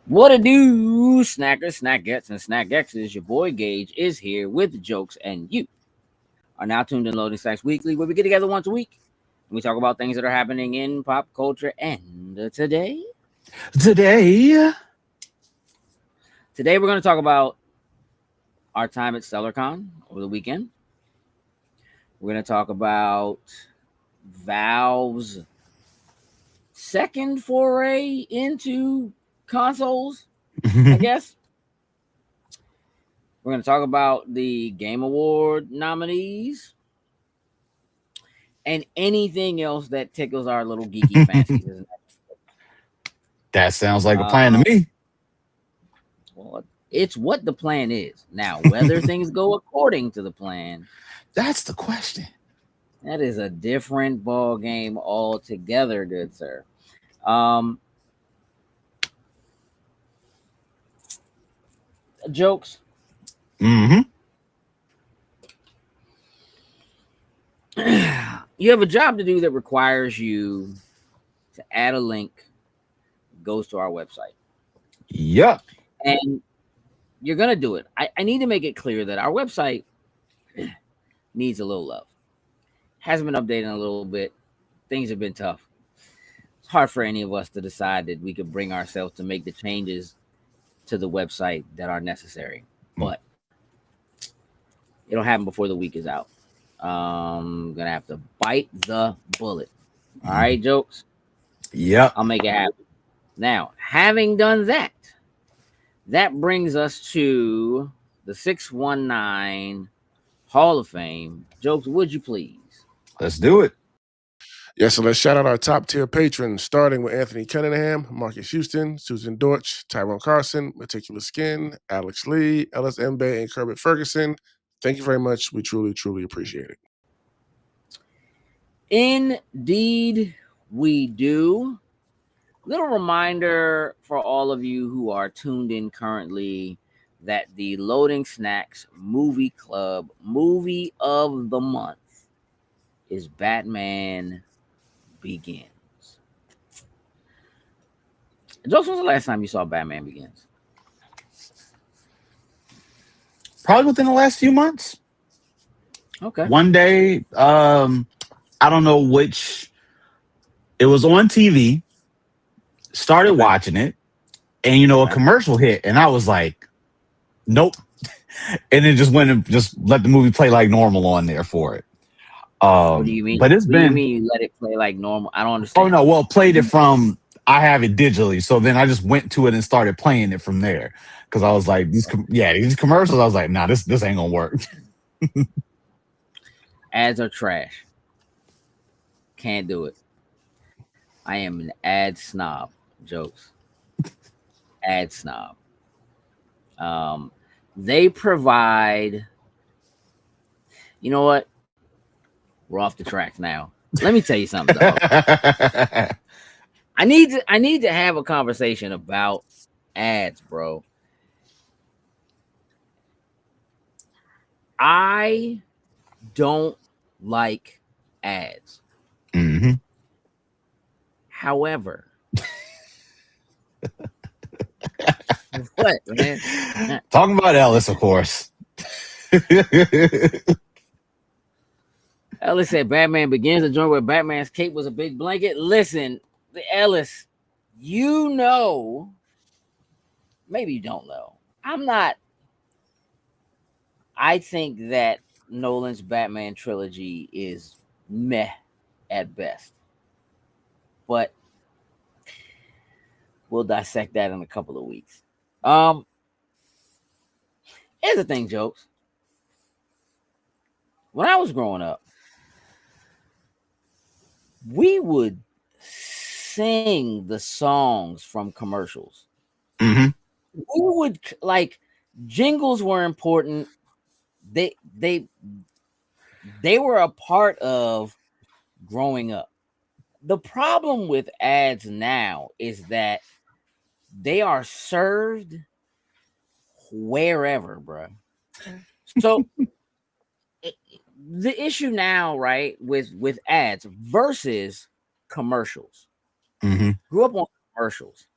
What a do, snackers, snackets, and snack X's. Your boy Gage is here with jokes, and you are now tuned in Loading Stacks Weekly, where we get together once a week and we talk about things that are happening in pop culture. And Today, today we're going to talk about our time at SellerCon over the weekend. We're going to talk about Valve's second foray into consoles, I guess. We're going to talk about the Game Award nominees and anything else that tickles our little geeky fancies. that sounds like a plan to me. Well, it's what the plan is. Now, whether things go according to the plan, That's the question. that is a different ball game altogether, good sir. Jokes. Mm-hmm. You have a job to do that requires you to add a link that goes to our website. Yep. And you're going to do it. I need to make it clear that our website needs a little love. Hasn't been updated in a little bit. Things have been tough. It's hard for any of us to decide that we could bring ourselves to make the changes to the website that are necessary. But it'll happen before the week is out. I'm going to have to bite the bullet. All right, jokes? Yep. I'll make it happen. Now, having done that, that brings us to the 619 Hall of Fame. Jokes, would you please? Let's do it. Yes, so let's shout out our top tier patrons, starting with Anthony Cunningham, Marcus Houston, Susan Dortch, Tyrone Carson, Meticulous Skin, Alex Lee, Ellis Mbe, and Kermit Ferguson. Thank you very much. We truly, truly appreciate it. Indeed, we do. Little reminder for all of you who are tuned in currently that the Loading Snacks Movie Club movie of the month is Batman Begins. Joseph, when's the last time you saw Batman Begins? Probably within the last few months. Okay. One day, I don't know which. It was on TV. Started watching it, and a commercial hit, and I was like, "Nope," and then just went and just let the movie play like normal on there for it. What do you mean? But it's What been. do you mean you let it play like normal? I don't understand. Oh no! Well, played it from. I have it digitally, so then I just went to it and started playing it from there because I was like, these commercials. I was like, nah, this ain't gonna work. Ads are trash. Can't do it. I am an ad snob. Jokes. Ad snob. They provide. You know what? We're off the tracks now. Let me tell you something, dog. I need to have a conversation about ads, bro. I don't like ads. Mm-hmm. However, what, man? Talking about Ellis, of course. Ellis said Batman Begins, a joint where Batman's cape was a big blanket. Listen, Ellis, maybe you don't know. I think that Nolan's Batman trilogy is meh at best. But we'll dissect that in a couple of weeks. Here's the thing, jokes. When I was growing up, we would sing the songs from commercials. Mm-hmm. We would jingles were important. They were a part of growing up. The problem with ads now is that they are served wherever, bro. So the issue now, right, with ads versus commercials. Mm-hmm. Grew up on commercials.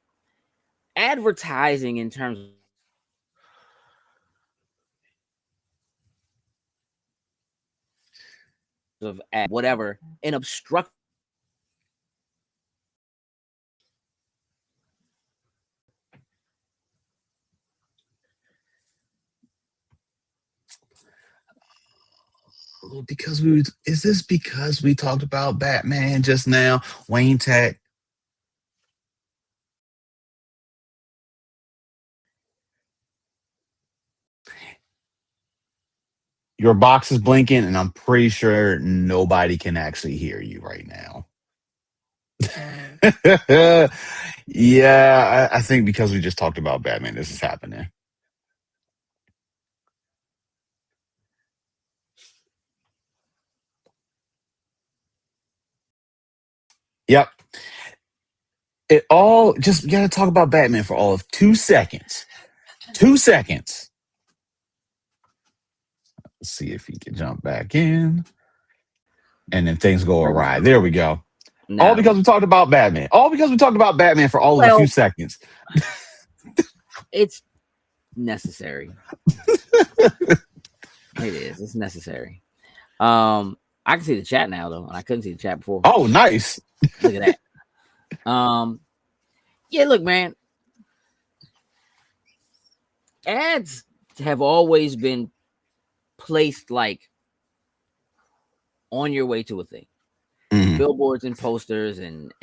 advertising in terms of whatever an obstruct because is this because we talked about Batman just now? Wayne Tech. Your box is blinking, and I'm pretty sure nobody can actually hear you right now. Yeah, I think because we just talked about Batman, this is happening. Yep. It all just you gotta talk about Batman for all of 2 seconds. 2 seconds. Let's see if he can jump back in. And then things go awry. There we go. No. All because we talked about Batman. All because we talked about Batman for all of a few seconds. It's necessary. It is. It's necessary. I can see the chat now though, and I couldn't see the chat before. Oh, nice. Look at that. Yeah, look, man. Ads have always been placed like on your way to a thing. Mhm. Billboards and posters and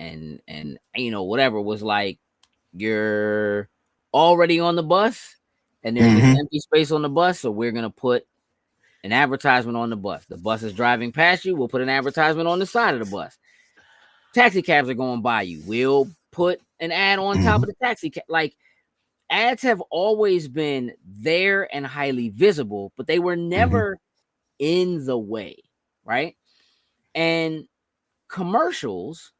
you know whatever was like you're already on the bus and there's this empty space on the bus, so we're gonna put an advertisement on the bus. The bus is driving past you, we'll put an advertisement on the side of the bus. Taxi cabs are going by you, we'll put an ad on top of the taxi cab. Like ads have always been there and highly visible, but they were never in the way, right? And commercials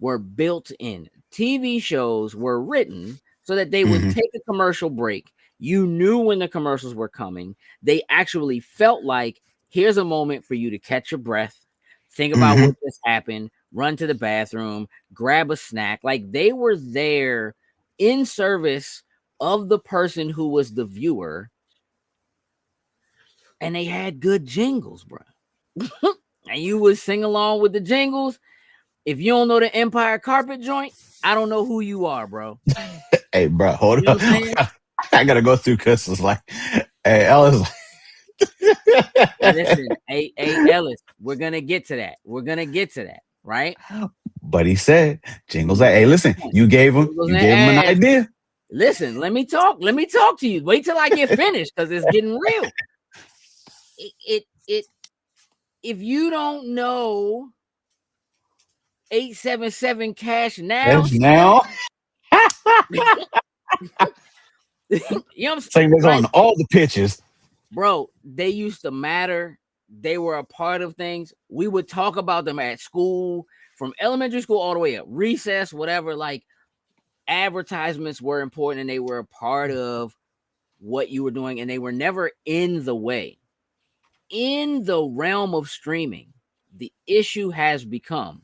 were built in. TV shows were written so that they would take a commercial break. You knew when the commercials were coming. They actually felt like here's a moment for you to catch your breath, think about what just happened, run to the bathroom, grab a snack. Like they were there in service of the person who was the viewer. And they had good jingles, bro. And you would sing along with the jingles. If you don't know the Empire Carpet Joint, I don't know who you are, bro. Hey, bro, hold You know up. I gotta go through because it's like, hey, Ellis. Listen, hey, Ellis, we're gonna get to that. We're gonna get to that, right? But he said jingles. Hey, listen, you gave him an idea. Listen, let me talk to you. Wait till I get finished because it's getting real. It if you don't know 877 cash now. You know what I'm saying? They're on all the pitches, bro. They used to matter. They were a part of things. We would talk about them at school, from elementary school all the way up, recess, whatever. Like advertisements were important and they were a part of what you were doing, and they were never in the way. In the realm of streaming, the issue has become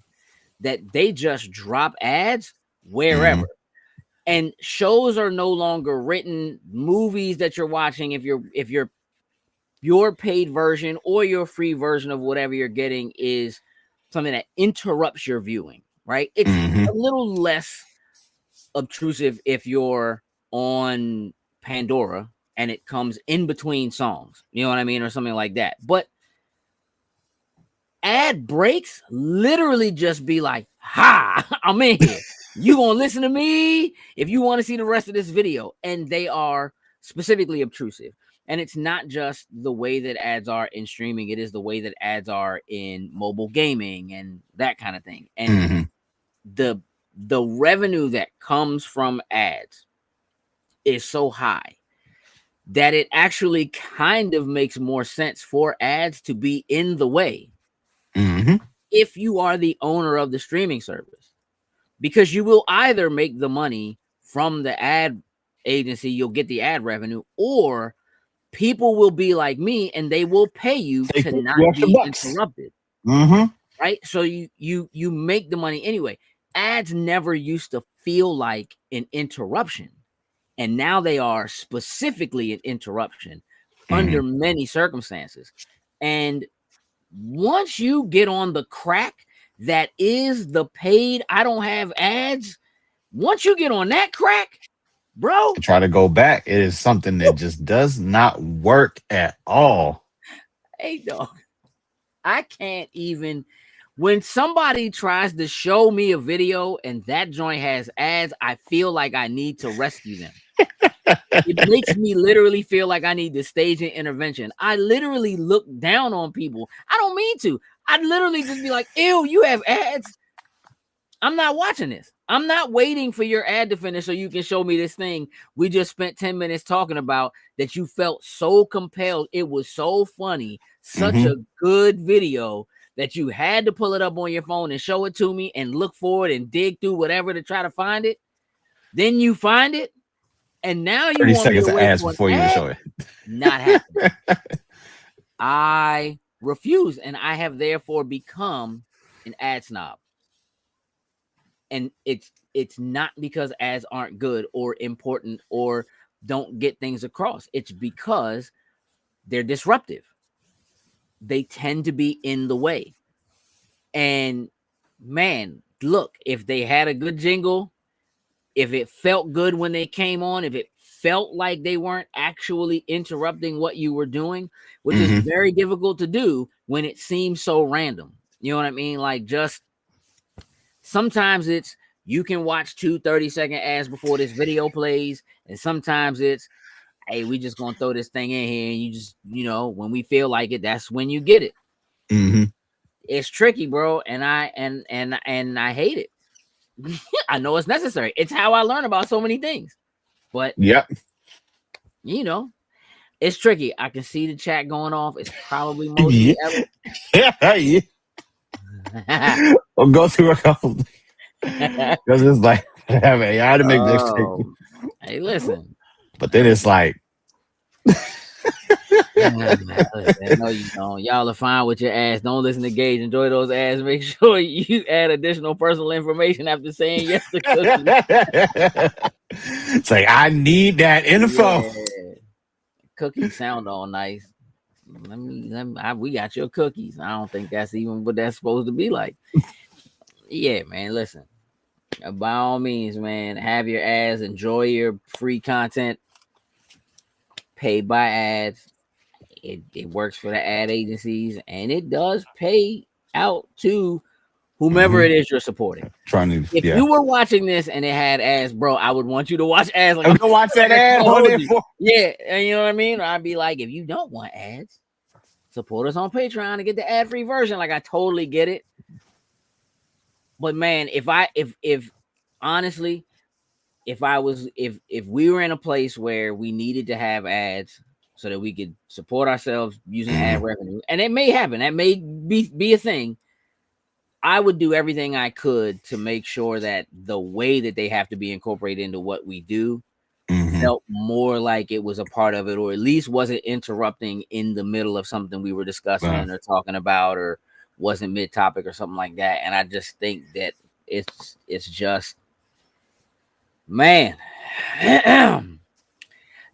that they just drop ads wherever. And shows are no longer written. Movies that you're watching, if your paid version or your free version of whatever you're getting is something that interrupts your viewing, right? It's a little less obtrusive if you're on Pandora and it comes in between songs, you know what I mean, or something like that. But ad breaks literally just be like, ha, I'm in here. You gonna listen to me if you want to see the rest of this video. And they are specifically obtrusive. And it's not just the way that ads are in streaming, it is the way that ads are in mobile gaming and that kind of thing. And the revenue that comes from ads is so high that it actually kind of makes more sense for ads to be in the way if you are the owner of the streaming service, because you will either make the money from the ad agency, you'll get the ad revenue, or people will be like me and they will pay you to not be interrupted. Right? So you make the money anyway. Ads never used to feel like an interruption. And now they are specifically an interruption under many circumstances. And once you get on the crack that is the paid, I don't have ads. Once you get on that crack, bro, Try to go back. It is something that just does not work at all. hey, dog, I can't even. When somebody tries to show me a video and that joint has ads, I feel like I need to rescue them. It makes me literally feel like I need to stage an intervention. I literally look down on people. I don't mean to. I'd literally just be like, ew, you have ads. I'm not watching this. I'm not waiting for your ad to finish so you can show me this thing we just spent 10 minutes talking about that you felt so compelled. It was so funny. Such a good video that you had to pull it up on your phone and show it to me and look for it and dig through whatever to try to find it. Then you find it. And now you 30 want me seconds to of wait ads for before an you ad? show it. Not happening. I refuse, and I have therefore become an ad snob. And it's not because ads aren't good or important or don't get things across. It's because they're disruptive. They tend to be in the way. And man, look, if they had a good jingle, if it felt good when they came on, if it felt like they weren't actually interrupting what you were doing, which is very difficult to do when it seems so random. You know what I mean? Like, just sometimes it's you can watch 2 30-second ads before this video plays, and sometimes it's, hey, we just gonna throw this thing in here, and you just, when we feel like it, that's when you get it. It's tricky, bro, and I hate it. I know it's necessary. It's how I learn about so many things. But it's tricky. I can see the chat going off. It's probably mostly I'll go through a couple because it's like I have AI to make this. Hey, listen. But then it's like, no, you don't. Y'all are fine with your ass. Don't listen to Gage. Enjoy those ads. Make sure you add additional personal information after saying yes to cookies. It's like, I need that info. Yeah. Cookies sound all nice. We got your cookies. I don't think that's even what that's supposed to be like. Yeah, man. Listen, by all means, man, have your ads. Enjoy your free content. Paid by ads. It works for the ad agencies, and it does pay out to whomever it is you're supporting. If you were watching this and it had ads, bro, I would want you to watch ads. Like, I'm gonna watch that ad. Yeah, and you know what I mean? I'd be like, if you don't want ads, support us on Patreon to get the ad-free version. Like, I totally get it. But man, if honestly, if we were in a place where we needed to have ads so that we could support ourselves using ad revenue, and it may happen, that may be a thing, I would do everything I could to make sure that the way that they have to be incorporated into what we do felt more like it was a part of it, or at least wasn't interrupting in the middle of something we were discussing or talking about, or wasn't mid-topic or something like that. And I just think that it's just, man.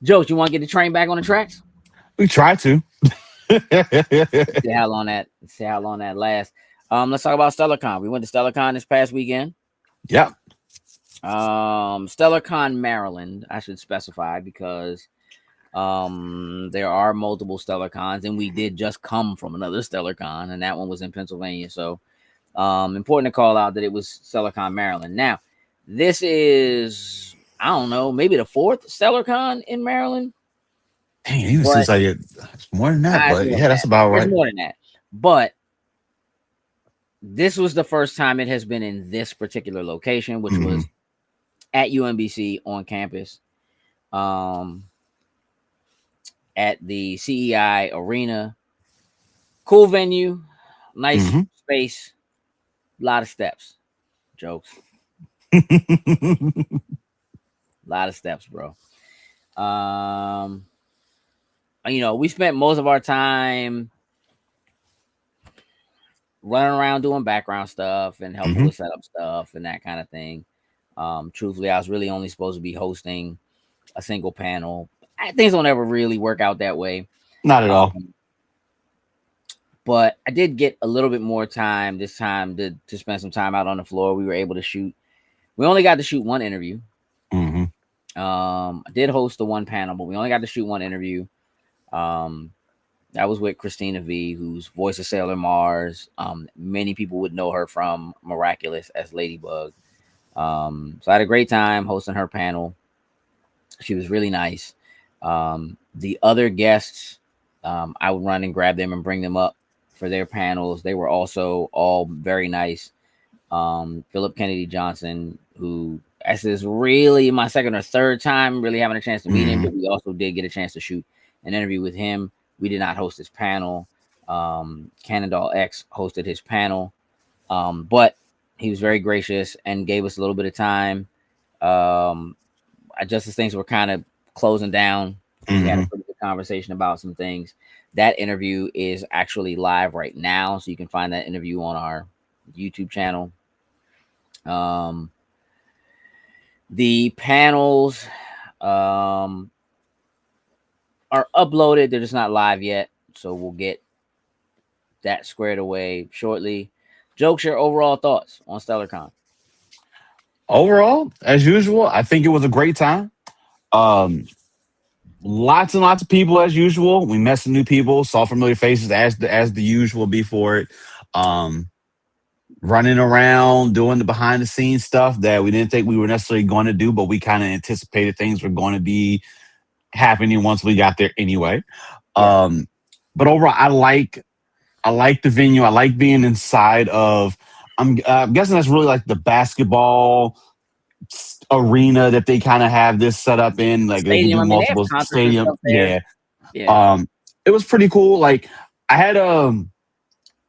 Jokes, you want to get the train back on the tracks? We try to. See how long that lasts. Let's talk about StellarCon. We went to StellarCon this past weekend. Yep. StellarCon Maryland, I should specify, because there are multiple StellarCons, and we did just come from another StellarCon, and that one was in Pennsylvania. So important to call out that it was StellarCon Maryland. Now, this is, I don't know, maybe the 4th StellarCon in Maryland. Dang, it even seems like it's more than that, but yeah, that's about right. It's more than that. But this was the first time it has been in this particular location, which was at UMBC on campus, at the CEI Arena. Cool venue, nice space, a lot of steps. Jokes. A lot of steps, bro. We spent most of our time running around doing background stuff and helping with setup stuff and that kind of thing. Truthfully, I was really only supposed to be hosting a single panel. Things don't ever really work out that way. Not at all. But I did get a little bit more time this time to spend some time out on the floor. We were able to shoot. We only got to shoot one interview. I did host the one panel, but we only got to shoot one interview. That was with Christina V, who's voice of Sailor Mars. Many people would know her from Miraculous as Ladybug. So I had a great time hosting her panel. She was really nice. The other guests, I would run and grab them and bring them up for their panels. They were also all very nice. Philip Kennedy Johnson, who this is really my second or third time really having a chance to meet him, but we also did get a chance to shoot an interview with him. We did not host his panel. Cannondale X hosted his panel, but he was very gracious and gave us a little bit of time. Just as things were kind of closing down, we had a pretty good conversation about some things. That interview is actually live right now, so you can find that interview on our YouTube channel. The panels are uploaded. They're just not live yet, so we'll get that squared away shortly. Jokes, your overall thoughts on StellarCon? Overall, as usual, I think it was a great time. Lots and lots of people as usual. We met some new people, saw familiar faces as the usual before it. Running around, doing the behind the scenes stuff that we didn't think we were necessarily going to do, but we kind of anticipated things were going to be happening once we got there anyway. But overall, I like the venue. I like being inside of. I'm guessing that's really like the basketball arena that they kind of have this set up in. Like they can do multiple stadium. Yeah. It was pretty cool. Like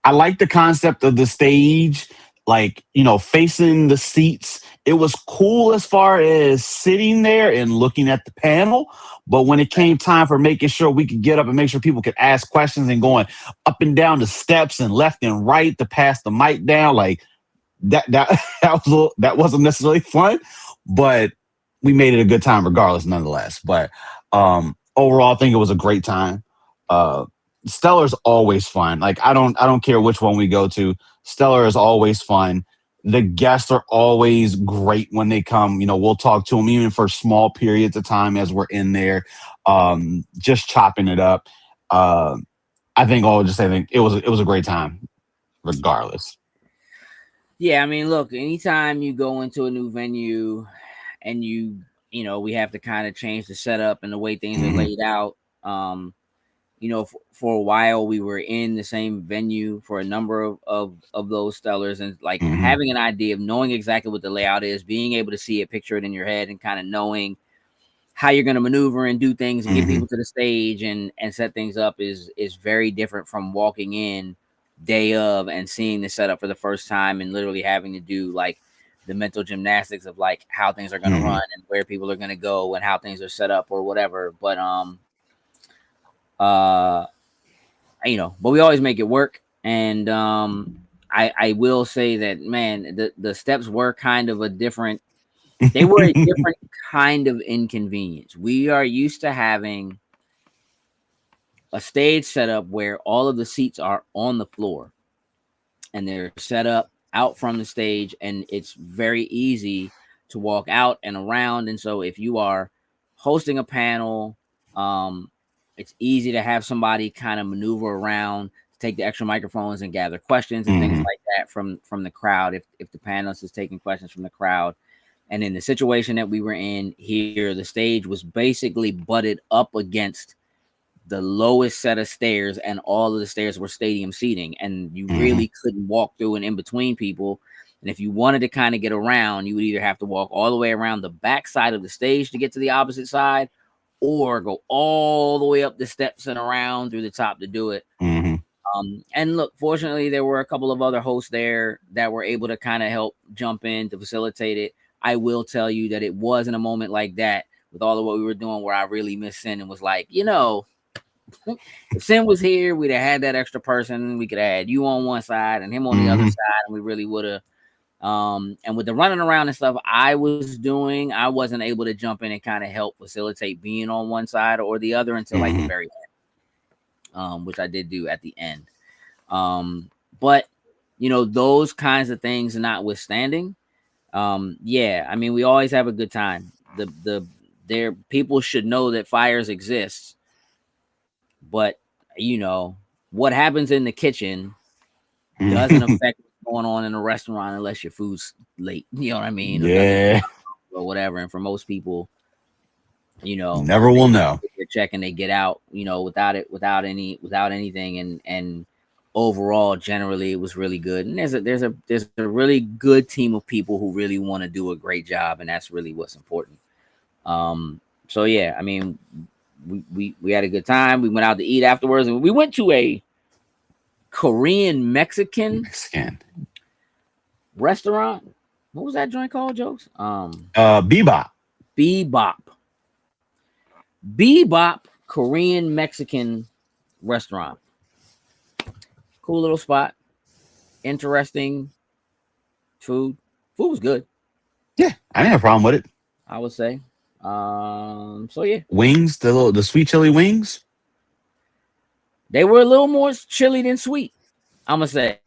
I like the concept of the stage, like, facing the seats. It was cool as far as sitting there and looking at the panel. But when it came time for making sure we could get up and make sure people could ask questions and going up and down the steps and left and right to pass the mic down, like that wasn't necessarily fun, but we made it a good time regardless, nonetheless. But overall, I think it was a great time. Stellar's always fun. Like I don't care which one we go to. Stellar is always fun. The guests are always great when they come. We'll talk to them even for small periods of time as we're in there, just chopping it up. I think it was a great time, regardless. Yeah, I mean, look, anytime you go into a new venue and we have to kind of change the setup and the way things are laid out. For a while we were in the same venue for a number of those Stellars, and like having an idea of knowing exactly what the layout is, being able to see it, picture it in your head, and kind of knowing how you're going to maneuver and do things and get people to the stage and set things up is very different from walking in day of and seeing the setup for the first time and literally having to do like the mental gymnastics of like how things are going to run and where people are going to go and how things are set up or whatever. But but we always make it work. And I will say that, man, the steps were kind of a different kind of inconvenience. We are used to having a stage setup where all of the seats are on the floor and they're set up out from the stage, and it's very easy to walk out and around. And so if you are hosting a panel, it's easy to have somebody kind of maneuver around, take the extra microphones and gather questions and things like that from the crowd if the panelist is taking questions from the crowd. And in the situation that we were in here, the stage was basically butted up against the lowest set of stairs, and all of the stairs were stadium seating, and you really couldn't walk through and in between people. And if you wanted to kind of get around, you would either have to walk all the way around the back side of the stage to get to the opposite side, or go all the way up the steps and around through the top to do it. And look, fortunately, there were a couple of other hosts there that were able to kind of help jump in to facilitate it. I will tell you that it wasn't a moment like that with all of what we were doing where I really missed Sin and was like, if Sin was here, we'd have had that extra person. We could have had you on one side and him on the other side, and we really would have And with the running around and stuff I was doing, I wasn't able to jump in and kind of help facilitate being on one side or the other until like the very end, which I did do at the end. But you know, those kinds of things notwithstanding, yeah, I mean, we always have a good time. There people should know that fires exist, but you know what happens in the kitchen doesn't affect what's going on in a restaurant unless your food's late. You know what I mean? Yeah. Or whatever. And for most people, you know, Never will know. They're checking, they get out, you know, without anything, and overall, generally, it was really good. And there's a really good team of people who really want to do a great job, and that's really what's important. So yeah, I mean, we had a good time. We went out to eat afterwards, and we went to a Korean Mexican restaurant. What was that joint called, Jokes? Bebop. Bebop Korean Mexican restaurant. Cool little spot. Interesting food. Food was good. Yeah, I didn't have a problem with it. I would say. So yeah. Wings, the sweet chili wings. They were a little more chili than sweet, I'm gonna say.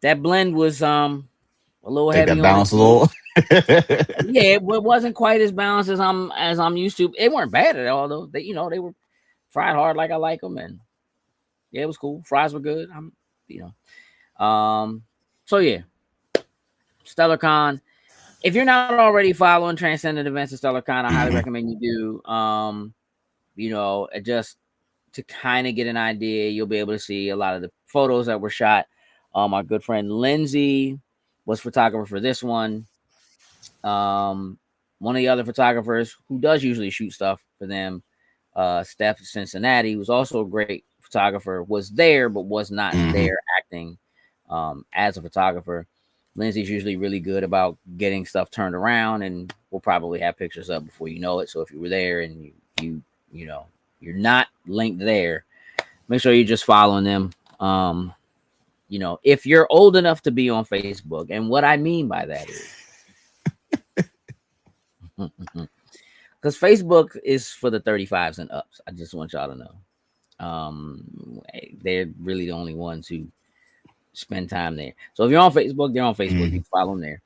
That blend was a little heavy. That balance a little. Yeah, it wasn't quite as balanced as I'm used to. It weren't bad at all though. They were fried hard like I like them, and yeah, it was cool. Fries were good. So yeah, StellarCon. If you're not already following Transcendent Events at StellarCon, I highly recommend you do. You know, just to kind of get an idea, you'll be able to see a lot of the photos that were shot. Our good friend Lindsay was photographer for this one. One of the other photographers who does usually shoot stuff for them, Steph Cincinnati, was also a great photographer, was there but was not there acting as a photographer. Lindsay's usually really good about getting stuff turned around, and we'll probably have pictures up before you know it. So if you were there and you know you're not linked there, make sure you're just following them. You know, if you're old enough to be on Facebook, and what I mean by that is because Facebook is for the 35s and ups. I just want y'all to know. They're really the only ones who spend time there. So if you're on Facebook, they're on Facebook. You can follow them there.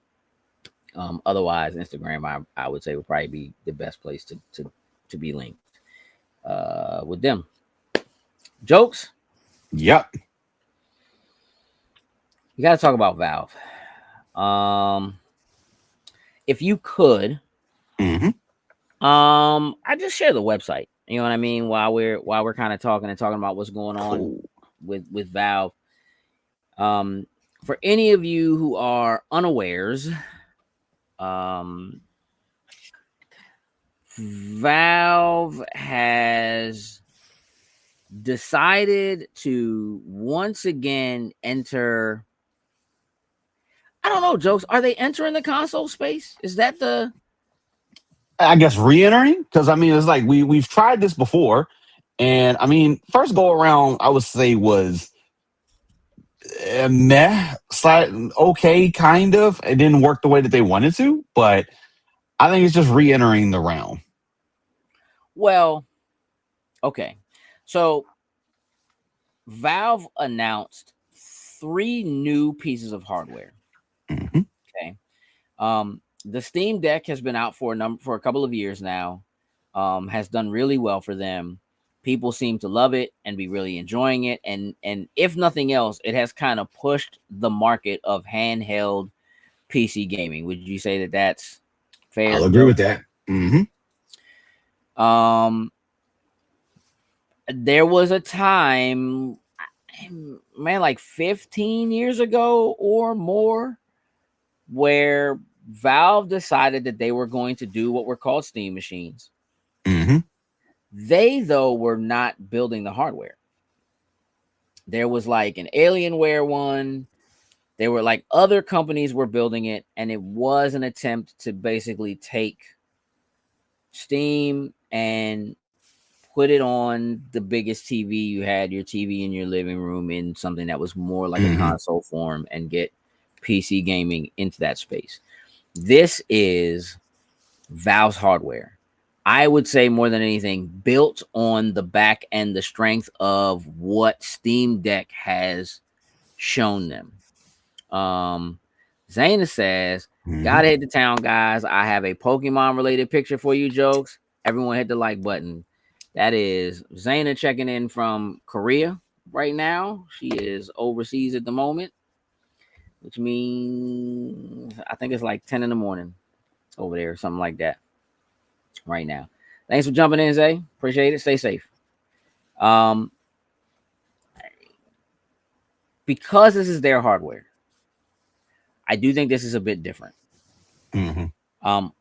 Otherwise, Instagram, I would say, would probably be the best place to be linked with them. Jokes? Yep. You got to talk about Valve. If you could, I just share the website. You know what I mean? While we're kind of talking about what's going on with Valve. For any of you who are unawares, Valve has decided to once again enter. I don't know, Jokes. Are they entering the console space? Is that the? I guess re-entering, because I mean it's like we've tried this before, and I mean first go around I would say was meh, okay, kind of. It didn't work the way that they wanted to, but I think it's just re-entering the realm. Well, okay, so Valve announced 3 new pieces of hardware. Okay. The Steam Deck has been out for a couple of years now. Has done really well for them. People seem to love it and be really enjoying it. And if nothing else, it has kind of pushed the market of handheld PC gaming. Would you say that that's fair? I'll agree with that. There was a time, man, like 15 years ago or more, where Valve decided that they were going to do what were called Steam machines. They, though, were not building the hardware. There was like an Alienware one. There were like other companies were building it, and it was an attempt to basically take Steam and put it on the biggest TV you had, your TV in your living room, in something that was more like a console form, and get PC gaming into that space. This is Valve's hardware. I would say more than anything, built on the back end, the strength of what Steam Deck has shown them. Zayna says, gotta hit the town, guys. I have a Pokemon related picture for you, Jokes. Everyone hit the like button. That is Zayna checking in from Korea right now. She is overseas at the moment, which means I think it's like 10 in the morning over there, something like that right now. Thanks for jumping in, Zay. Appreciate it. Stay safe. Because this is their hardware, I do think this is a bit different.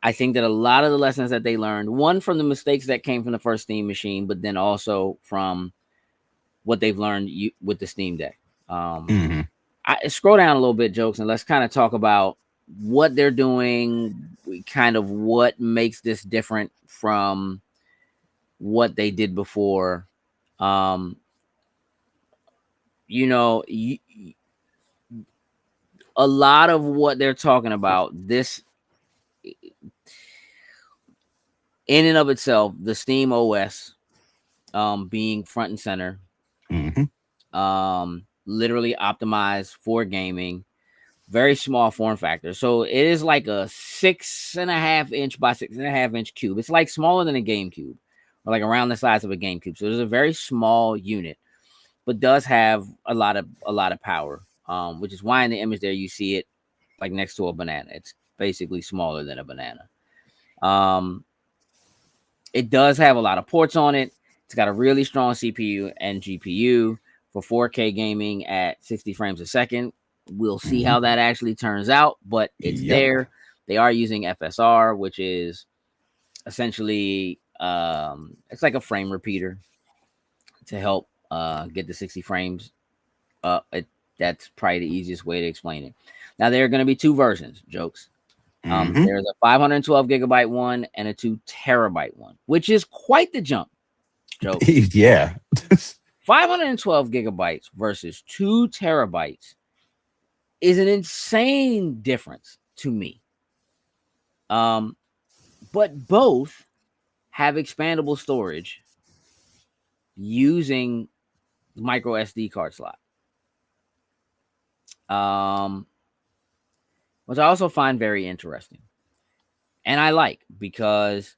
I think that a lot of the lessons that they learned, one from the mistakes that came from the first Steam machine, but then also from what they've learned with the Steam Deck. I scroll down a little bit, Jokes, and let's kind of talk about what they're doing, kind of what makes this different from what they did before. You know, a lot of what they're talking about, this in and of itself, the Steam OS being front and center, literally optimized for gaming, very small form factor. So it is like a 6.5 inch by 6.5 inch cube. It's like smaller than a GameCube, or like around the size of a GameCube. So it's a very small unit, but does have a lot of power, which is why in the image there you see it like next to a banana. It's basically smaller than a banana. It does have a lot of ports on it. It's got a really strong CPU and GPU for 4K gaming at 60 frames a second. We'll see how that actually turns out, but it's there. They are using FSR, which is essentially it's like a frame repeater to help get the 60 frames up. That's probably the easiest way to explain it. Now, there are going to be two versions, Jokes. There's a 512 gigabyte one and a 2 terabyte one, which is quite the jump, Jokes. 512 gigabytes versus 2 terabytes is an insane difference to me. But both have expandable storage using micro SD card slot. Which I also find very interesting. And I like, because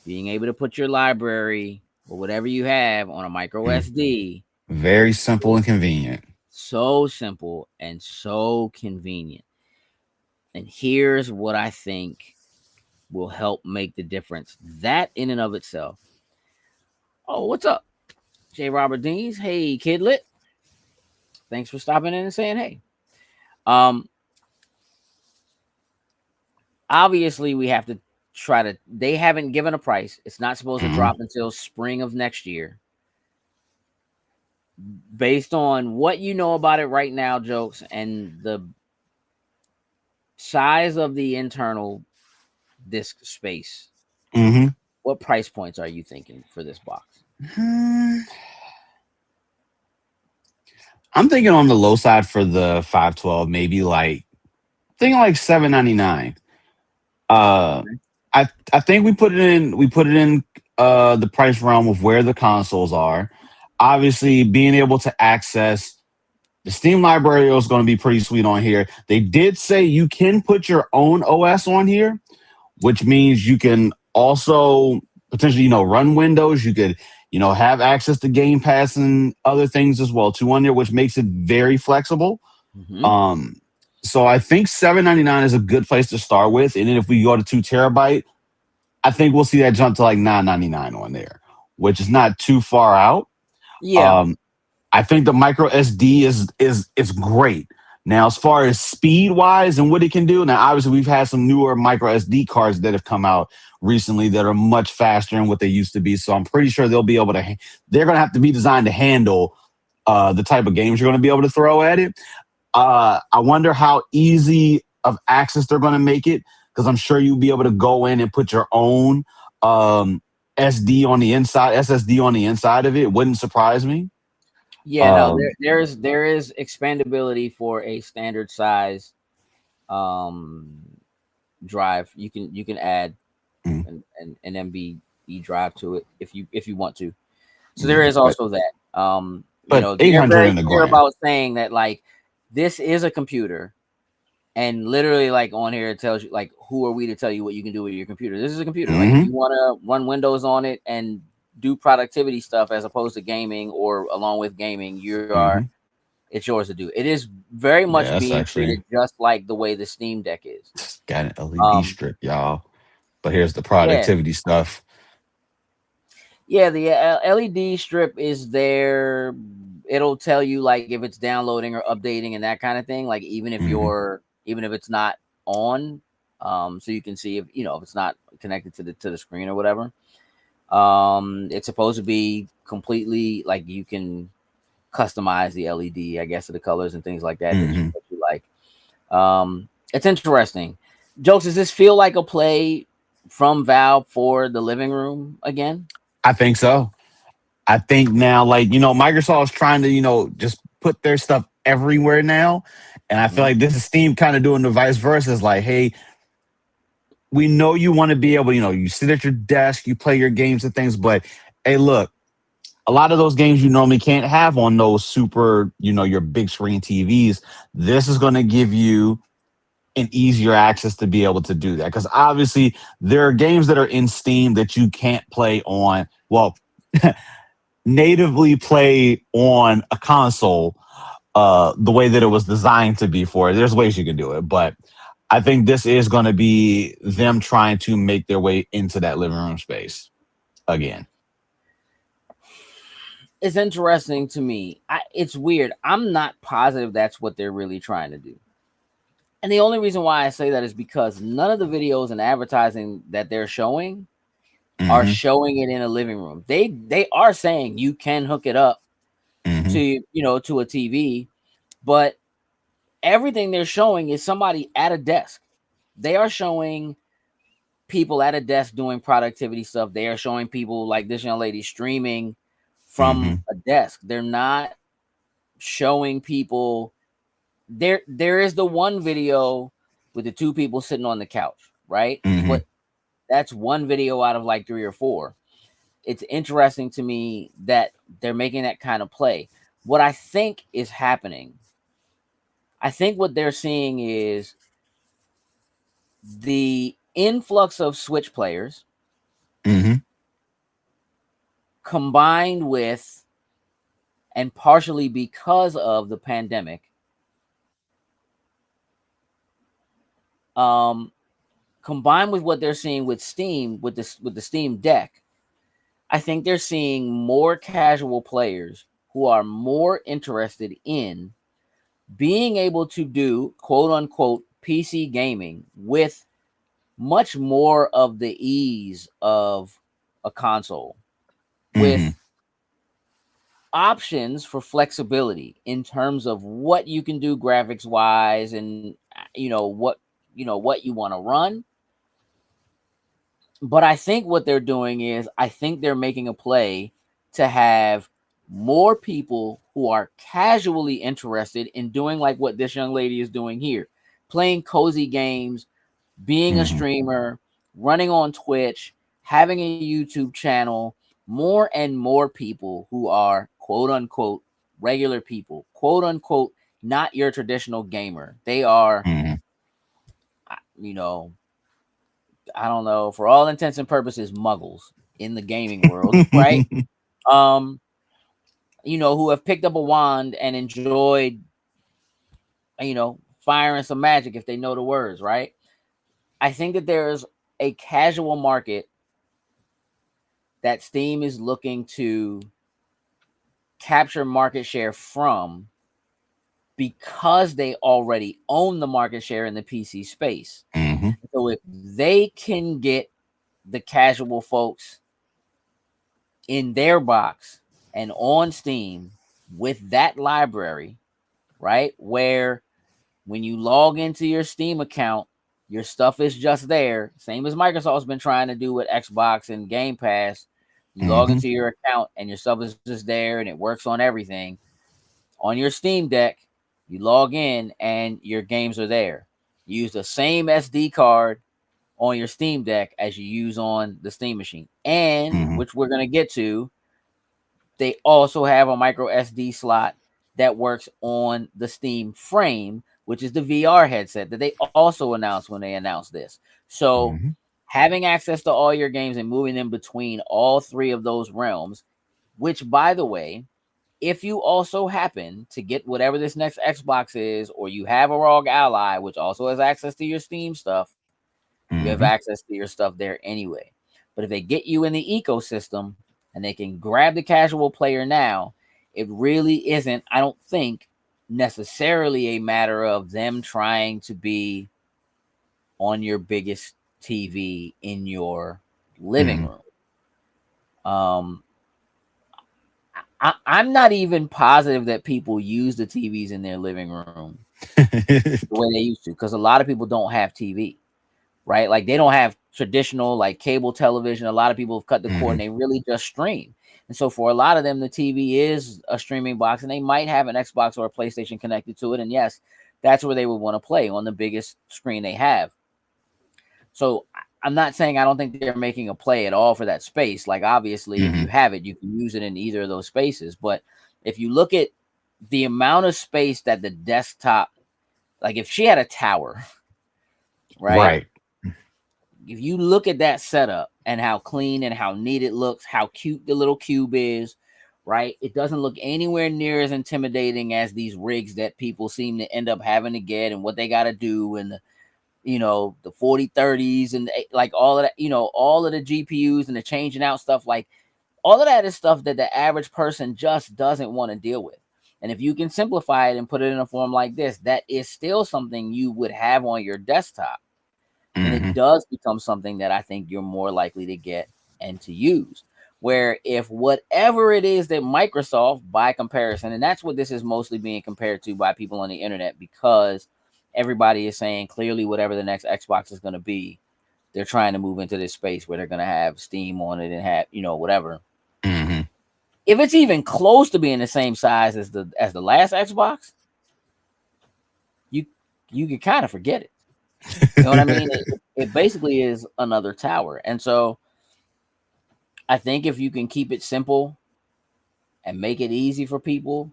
being able to put your library or whatever you have on a micro SD. Very simple and convenient. So simple and so convenient. And here's what I think will help make the difference. That in and of itself. Oh, what's up? J. Robert Deans. Hey, Kidlet. Thanks for stopping in and saying hey. Obviously, we have to try to. They haven't given a price. It's not supposed to drop until spring of next year. Based on what you know about it right now, Jokes, and the size of the internal disk space, what price points are you thinking for this box? I'm thinking on the low side for the 512, maybe like $7.99. I think we put it in the price realm of where the consoles are. Obviously, being able to access the Steam library is going to be pretty sweet on here. They did say you can put your own OS on here, which means you can also potentially, run Windows. You could, have access to Game Pass and other things as well too on there, which makes it very flexible. So I think $7.99 is a good place to start with. And then if we go to 2 terabyte, I think we'll see that jump to like $9.99 on there, which is not too far out. Yeah. I think the micro SD is great. Now, as far as speed wise and what it can do, now obviously we've had some newer micro SD cards that have come out recently that are much faster than what they used to be. So I'm pretty sure they're going to have to be designed to handle the type of games you're going to be able to throw at it. I wonder how easy of access they're going to make it, because I'm sure you'll be able to go in and put your own SSD on the inside of it. Wouldn't surprise me. Yeah, no, there is expandability for a standard size um, drive. You can add Mm. an MBE drive to it if you want to. So there is But also that. but They're 800 very in the clear grand. about saying that like this is a computer, and literally like on here it tells you like who are we to tell you what you can do with your computer. This is a computer. Like if Hmm. you want to run Windows on it and do productivity stuff as opposed to gaming or along with gaming, Hmm. it's yours to do. It is very Yeah, much that's being actually treated just like the way the Steam Deck is. got an LED Um, strip, y'all. But here's the yeah, productivity stuff. yeah. The LED strip is there. It'll tell you like if it's downloading or updating and that kind of thing. Like Hmm. even if it's not on, so you can see if if it's not connected to the screen or whatever. It's supposed to be completely like you can customize the LED, I guess, to the colors and things like that Hmm. that you like. It's interesting. Jokes, does this feel like a play from Valve for the living room again? I think so. I think now, like, Microsoft's trying to, just put their stuff everywhere now. And I feel Mhm. like this is Steam kind of doing the vice versa. It's like, hey, we know you want to be able, you sit at your desk, you play your games and things, but hey, look, a lot of those games you normally can't have on those super, your big screen TVs. This is going to give you an easier access to be able to do that. Because obviously, there are games that are in Steam that you can't play on, well, natively play on a console the way that it was designed to be for it. There's ways you can do it, but I think this is going to be them trying to make their way into that living room space again. It's interesting to me. It's weird. I'm not positive that's what they're really trying to do. And the only reason why I say that is because none of the videos and advertising that they're showing are Hmm. showing it in a living room. They are saying you can hook it up Hmm. to a TV, but everything they're showing is somebody at a desk. They are showing people at a desk doing productivity stuff. They are showing people like this young lady streaming from Hmm. a desk. They're not showing people there is the one video with the two people sitting on the couch, right? Hmm. But that's one video out of like three or four. It's interesting to me that they're making that kind of play. What I think is happening, I think what they're seeing is the influx of Switch players Hmm. combined with and partially because of the pandemic, um, combined with what they're seeing with Steam, with the Steam Deck, I think they're seeing more casual players who are more interested in being able to do quote unquote PC gaming with much more of the ease of a console, Hmm. with options for flexibility in terms of what you can do graphics wise and what you want to run. But I think what they're doing is I think they're making a play to have more people who are casually interested in doing like what this young lady is doing here, playing cozy games, being a Hmm. streamer, running on Twitch, having a YouTube channel, more and more people who are quote unquote regular people, quote unquote, not your traditional gamer. They are, Hmm. you know, I don't know, for all intents and purposes, muggles in the gaming world, right? Um, who have picked up a wand and enjoyed, firing some magic if they know the words, right? I think that there's a casual market that Steam is looking to capture market share from because they already own the market share in the PC space. Hmm. So if they can get the casual folks in their box and on Steam with that library, right? Where when you log into your Steam account, your stuff is just there, same as Microsoft's been trying to do with Xbox and Game Pass. You log Hmm. into your account and your stuff is just there and it works on everything. On your Steam Deck, you log in and your games are there. use the same SD card on your Steam Deck as you use on the Steam machine. And which we're going to get to, they also have a micro SD slot that works on the Steam Frame, which is the VR headset that they also announced when they announced this. So having access to all your games and moving them between all three of those realms, which, by the way, if you also happen to get whatever this next Xbox is, or you have a ROG Ally, which also has access to your Steam stuff, you have access to your stuff there anyway. But if they get you in the ecosystem and they can grab the casual player now, it really isn't, I don't think, necessarily a matter of them trying to be on your biggest TV in your living room. I'm not even positive that people use the TVs in their living room the way they used to, because a lot of people don't have TV, right? Like they don't have traditional like cable television. A lot of people have cut the cord and they really just stream. And so for a lot of them, the TV is a streaming box, and they might have an Xbox or a PlayStation connected to it. And yes, that's where they would want to play, on the biggest screen they have. So I'm not saying I don't think they're making a play at all for that space. Like obviously, if you have it, you can use it in either of those spaces. But if you look at the amount of space that the desktop, like if she had a tower, right? If you look at that setup and how clean and how neat it looks, how cute the little cube is, right? It doesn't look anywhere near as intimidating as these rigs that people seem to end up having to get, and what they got to do, and the, you know, the 4030s and like all of that, you know, all of the GPUs and the changing out stuff, like all of that is stuff that the average person just doesn't want to deal with. And if you can simplify it and put it in a form like this, that is still something you would have on your desktop. And it does become something that I think you're more likely to get and to use. Where if whatever it is that Microsoft, by comparison, and that's what this is mostly being compared to by people on the internet, because everybody is saying clearly whatever the next Xbox is going to be, they're trying to move into this space where they're going to have Steam on it and have, you know, whatever. If it's even close to being the same size as the last Xbox, you can kind of forget it. You know what I mean? It basically is another tower. And so I think if you can keep it simple and make it easy for people,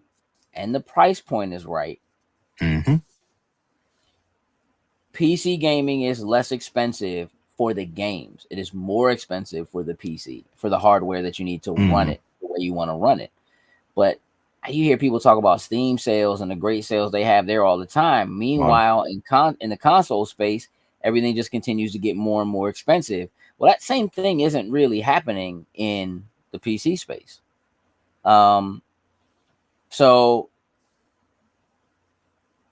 and the price point is right, PC gaming is less expensive for the games. It is more expensive for the PC, for the hardware that you need to run it the way you want to run it. But you hear people talk about Steam sales and the great sales they have there all the time. Meanwhile, in the console space, everything just continues to get more and more expensive. Well, that same thing isn't really happening in the PC space. So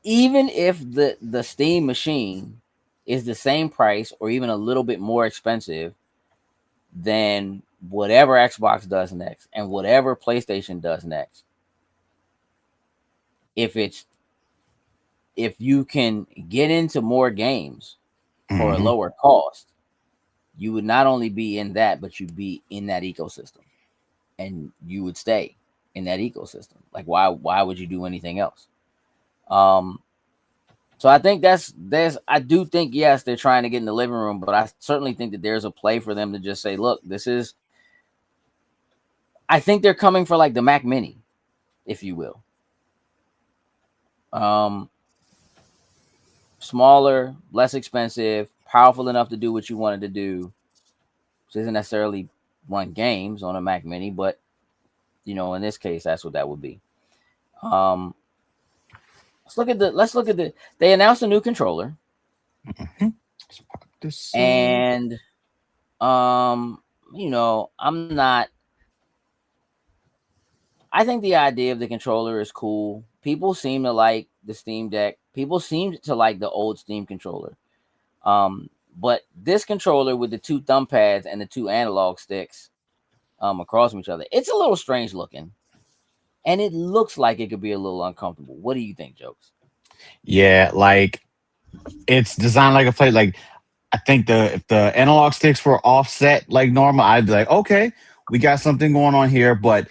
even if the Steam machine is the same price or even a little bit more expensive than whatever Xbox does next and whatever PlayStation does next, if you can get into more games for a lower cost, you would not only be in that, but you'd be in that ecosystem, and you would stay in that ecosystem. Like why would you do anything else? So I think I do think, yes, they're trying to get in the living room, but I certainly think that there's a play for them to just say, look, I think they're coming for like the Mac Mini, if you will. Smaller, less expensive, powerful enough to do what you wanted to do, which isn't necessarily run games on a Mac Mini, but you know, in this case, that's what that would be. Let's look at the. They announced a new controller, and you know, I think the idea of the controller is cool. People seem to like the Steam Deck. People seem to like the old Steam controller. But this controller with the two thumb pads and the two analog sticks across from each other, it's a little strange looking. And it looks like it could be a little uncomfortable. What do you think, Jokes? Yeah, like it's designed like a plate. Like I think if the analog sticks were offset like normal, I'd be like, okay, we got something going on here. But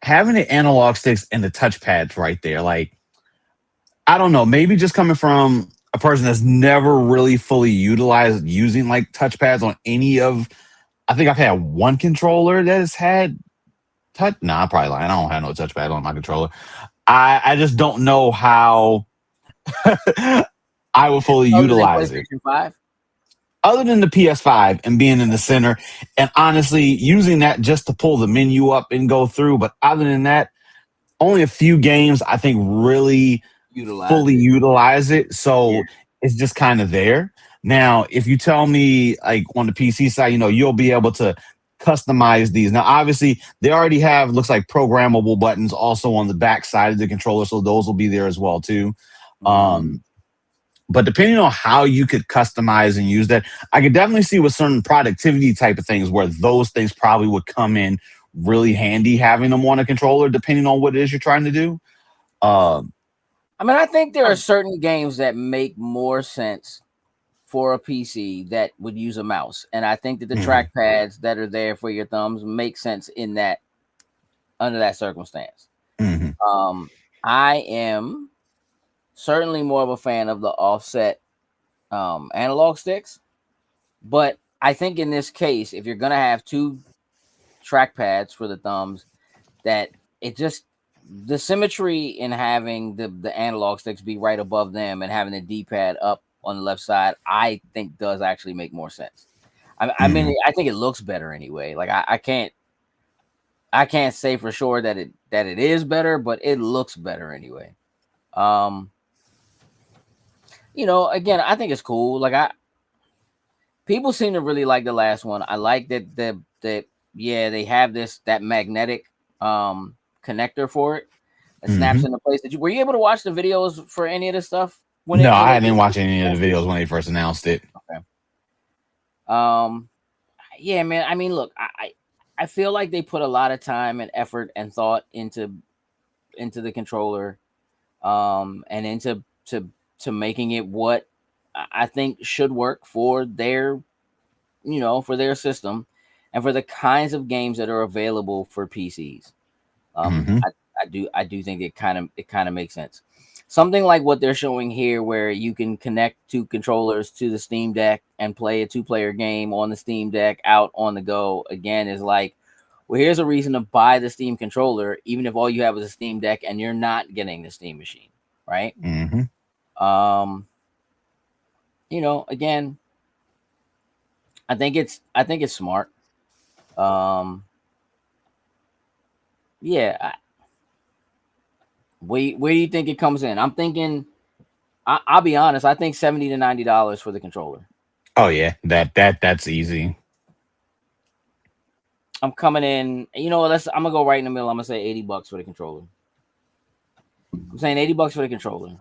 having the analog sticks and the touch pads right there, like, I don't know, maybe just coming from a person that's never really fully utilized using like touchpads on any of. I think I've had one controller that has had touch. Nah, I'm probably lying. I don't have no touchpad on my controller. I just don't know how I would fully Other than utilize it. PlayStation 5? Other than the PS5 and being in the center, and honestly using that just to pull the menu up and go through. But other than that, only a few games I think really fully utilize it. So it's just kind of there. Now, if you tell me like on the PC side, you'll be able to customize these. Now, obviously, they already have looks like programmable buttons also on the back side of the controller, so those will be there as well too. But depending on how you could customize and use that, I could definitely see with certain productivity type of things where those things probably would come in really handy having them on a controller, depending on what it is you're trying to do. I mean, I think there are certain games that make more sense for a PC that would use a mouse. And I think that the trackpads that are there for your thumbs make sense in that, under that circumstance. I am certainly more of a fan of the offset analog sticks, but I think in this case, if you're gonna have two trackpads for the thumbs, that it just, the symmetry in having the analog sticks be right above them and having the D-pad up on the left side, I think does actually make more sense. I mean, I think it looks better anyway. Like I can't say for sure that it is better, but it looks better anyway. Again, I think it's cool. Like people seem to really like the last one. I like that they have that magnetic connector for it that snaps into place. Were you able to watch the videos for any of this stuff? No, I didn't watch any of the videos when they first announced it. Okay. Yeah, man. I mean, look, I feel like they put a lot of time and effort and thought into the controller, and into making it what I think should work for their, for their system and for the kinds of games that are available for PCs. I do think it kind of makes sense. Something like what they're showing here, where you can connect two controllers to the Steam Deck and play a 2-player game on the Steam Deck out on the go, again, is like, well, here's a reason to buy the Steam controller, even if all you have is a Steam Deck and you're not getting the Steam machine, right? Again, I think it's smart. Where do you think it comes in? I'm thinking, I'll be honest, I think $70 to $90 for the controller. Oh yeah, that's easy. I'm coming in, I'm gonna go right in the middle. I'm gonna say $80 for the controller. I'm saying $80 for the controller.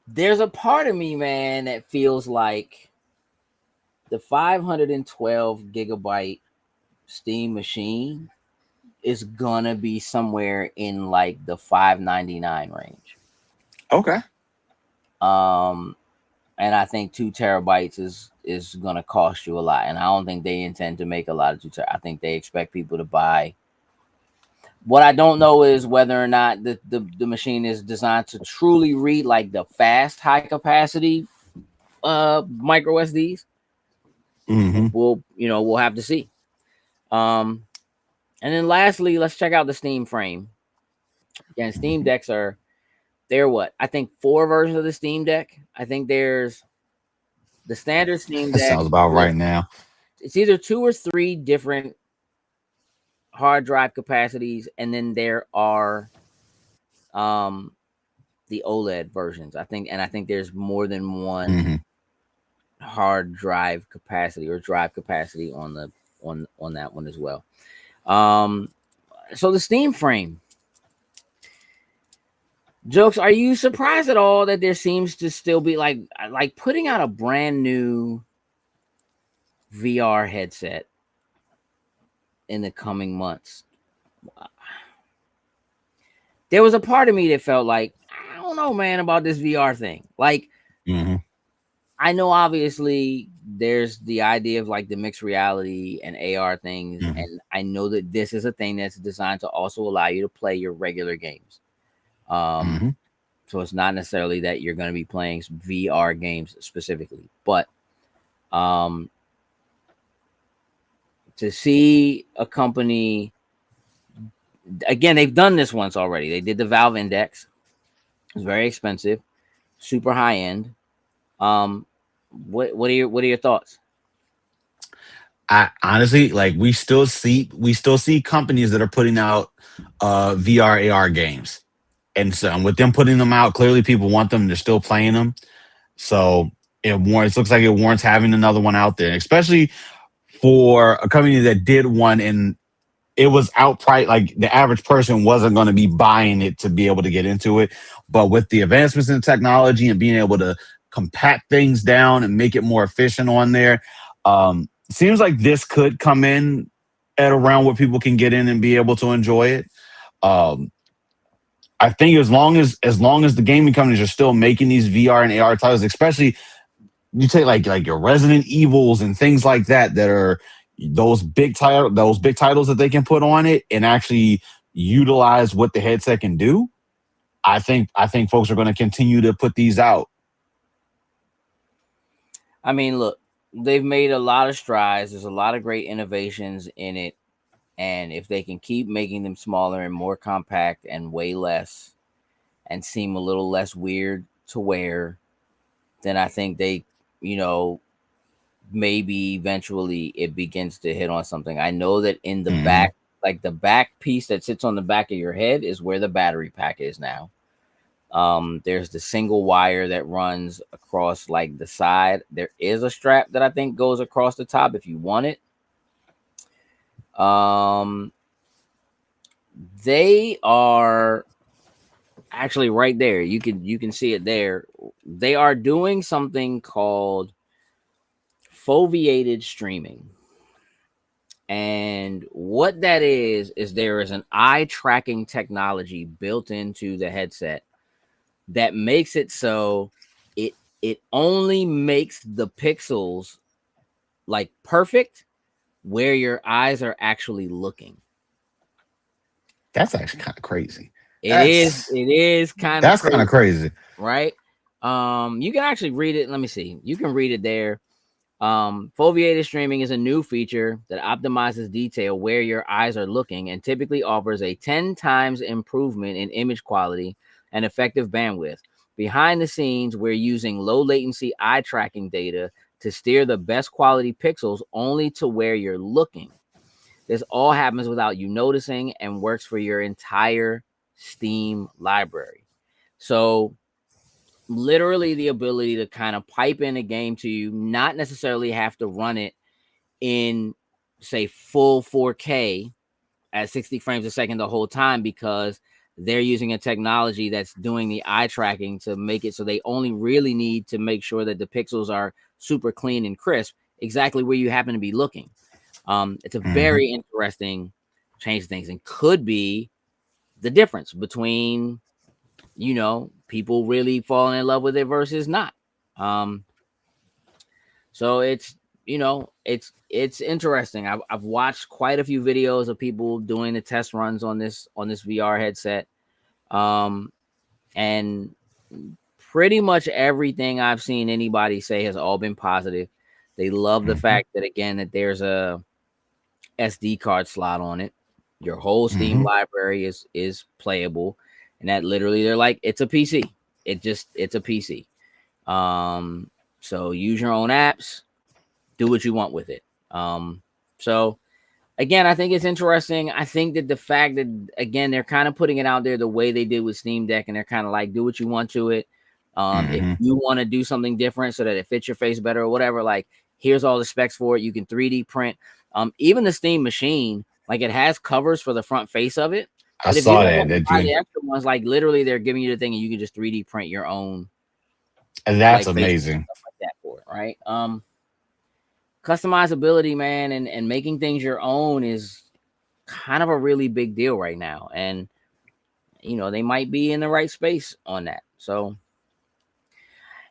There's a part of me, man, that feels like the 512 gigabyte Steam machine is gonna be somewhere in like the $599 range. Okay. And I think 2 terabytes is gonna cost you a lot, and I don't think they intend to make a lot of 2 terabytes. I think they expect people to buy. What I don't know is whether or not the machine is designed to truly read like the fast, high capacity micro SDs. We'll have to see. And then lastly, let's check out the Steam frame. Again, Steam Decks they're what? I think 4 versions of the Steam Deck. I think there's the standard Steam Deck. That sounds about right now. It's either 2 or 3 different hard drive capacities, and then there are the OLED versions. I think there's more than one hard drive capacity or drive capacity on that one as well. So the Steam frame. Jokes, are you surprised at all that there seems to still be like putting out a brand new VR headset in the coming months? There was a part of me that felt like, I don't know, man, about this VR thing. Like, I know obviously there's the idea of like the mixed reality and AR things, and I know that this is a thing that's designed to also allow you to play your regular games. So it's not necessarily that you're going to be playing VR games specifically, but to see a company, again, they've done this once already. They did the Valve Index. It's very expensive, super high end. What are your thoughts? I honestly, like, we still see companies that are putting out VR AR games, and so, and with them putting them out, clearly people want them. They're still playing them, so it looks like it warrants having another one out there, especially for a company that did one and it was outright, like, the average person wasn't going to be buying it to be able to get into it. But with the advancements in technology and being able to compact things down and make it more efficient on there, seems like this could come in at around where people can get in and be able to enjoy it. I think as long as the gaming companies are still making these VR and AR titles, especially you take like your Resident Evils and things like that are those big titles that they can put on it and actually utilize what the headset can do. I think folks are going to continue to put these out. I mean, look, they've made a lot of strides. There's a lot of great innovations in it. And if they can keep making them smaller and more compact and weigh less and seem a little less weird to wear, then I think they, maybe eventually it begins to hit on something. I know that in the back, like the back piece that sits on the back of your head is where the battery pack is now. There's the single wire that runs across like the side. There is a strap that I think goes across the top if you want it. They are actually right there. You can see it there. They are doing something called foveated streaming. And what that is there is an eye tracking technology built into the headset that makes it so it only makes the pixels like perfect where your eyes are actually looking. That's actually kind of crazy. It is kind of crazy, right? You can actually read it. Let me see. You can read it there. Foveated streaming is a new feature that optimizes detail where your eyes are looking and typically offers a 10 times improvement in image quality and effective bandwidth. Behind the scenes, we're using low latency eye tracking data to steer the best quality pixels only to where you're looking. This all happens without you noticing and works for your entire Steam library. So literally the ability to kind of pipe in a game to you, not necessarily have to run it in, say, full 4K at 60 frames a second the whole time, because they're using a technology that's doing the eye tracking to make it so they only really need to make sure that the pixels are super clean and crisp exactly where you happen to be looking. It's a very interesting change of things and could be the difference between, people really falling in love with it versus not. So it's interesting. I've watched quite a few videos of people doing the test runs on this VR headset. And pretty much everything I've seen anybody say has all been positive. They love the fact that, again, that there's a SD card slot on it. Your whole Steam library is playable, and that literally they're like, it's a PC. It's a PC. So use your own apps, do what you want with it. So again, I think it's interesting. I think that the fact that, again, they're kind of putting it out there the way they did with Steam Deck, and they're kind of like, do what you want to it. If you want to do something different so that it fits your face better or whatever, like, here's all the specs for it. You can 3D print. Even the Steam machine, like, it has covers for the front face of it. I saw that. The extra ones, like, literally, they're giving you the thing, and you can just 3D print your own. And that's amazing. Stuff like that for it, right? Customizability, man, and making things your own is kind of a really big deal right now, and they might be in the right space on that. So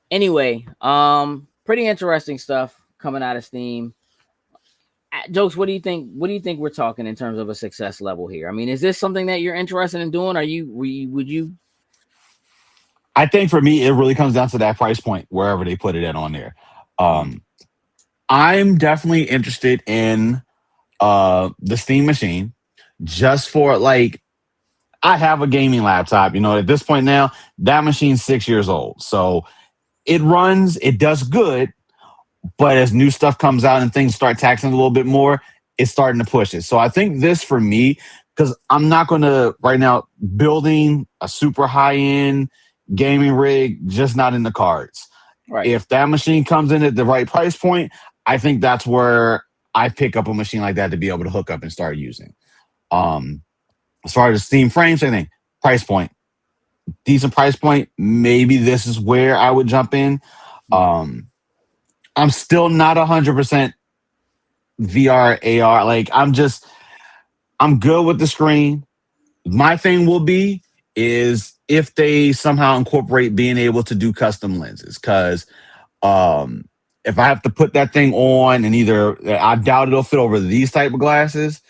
anyway, pretty interesting stuff coming out of Steam. Jokes, what do you think we're talking in terms of a success level here? I mean, is this something that you're interested in doing? Would you I think for me, it really comes down to that price point wherever they put it at on there. I'm definitely interested in the Steam machine just for like I have a gaming laptop. You know, at this point now, that machine's 6 years old. So it runs, it does good, but as new stuff comes out and things start taxing a little bit more, it's starting to push it. So I think this for me, because I'm not going to right now building a super high end gaming rig, just not in the cards. Right. If that machine comes in at the right price point, I think that's where I pick up a machine like that to be able to hook up and start using. As far as Steam frames, I think price point, decent price point. Maybe this is where I would jump in. I'm still not 100% VR AR. Like I'm good with the screen. My thing will be is if they somehow incorporate being able to do custom lenses, because if I have to put that thing on and either I doubt it'll fit over these type of glasses,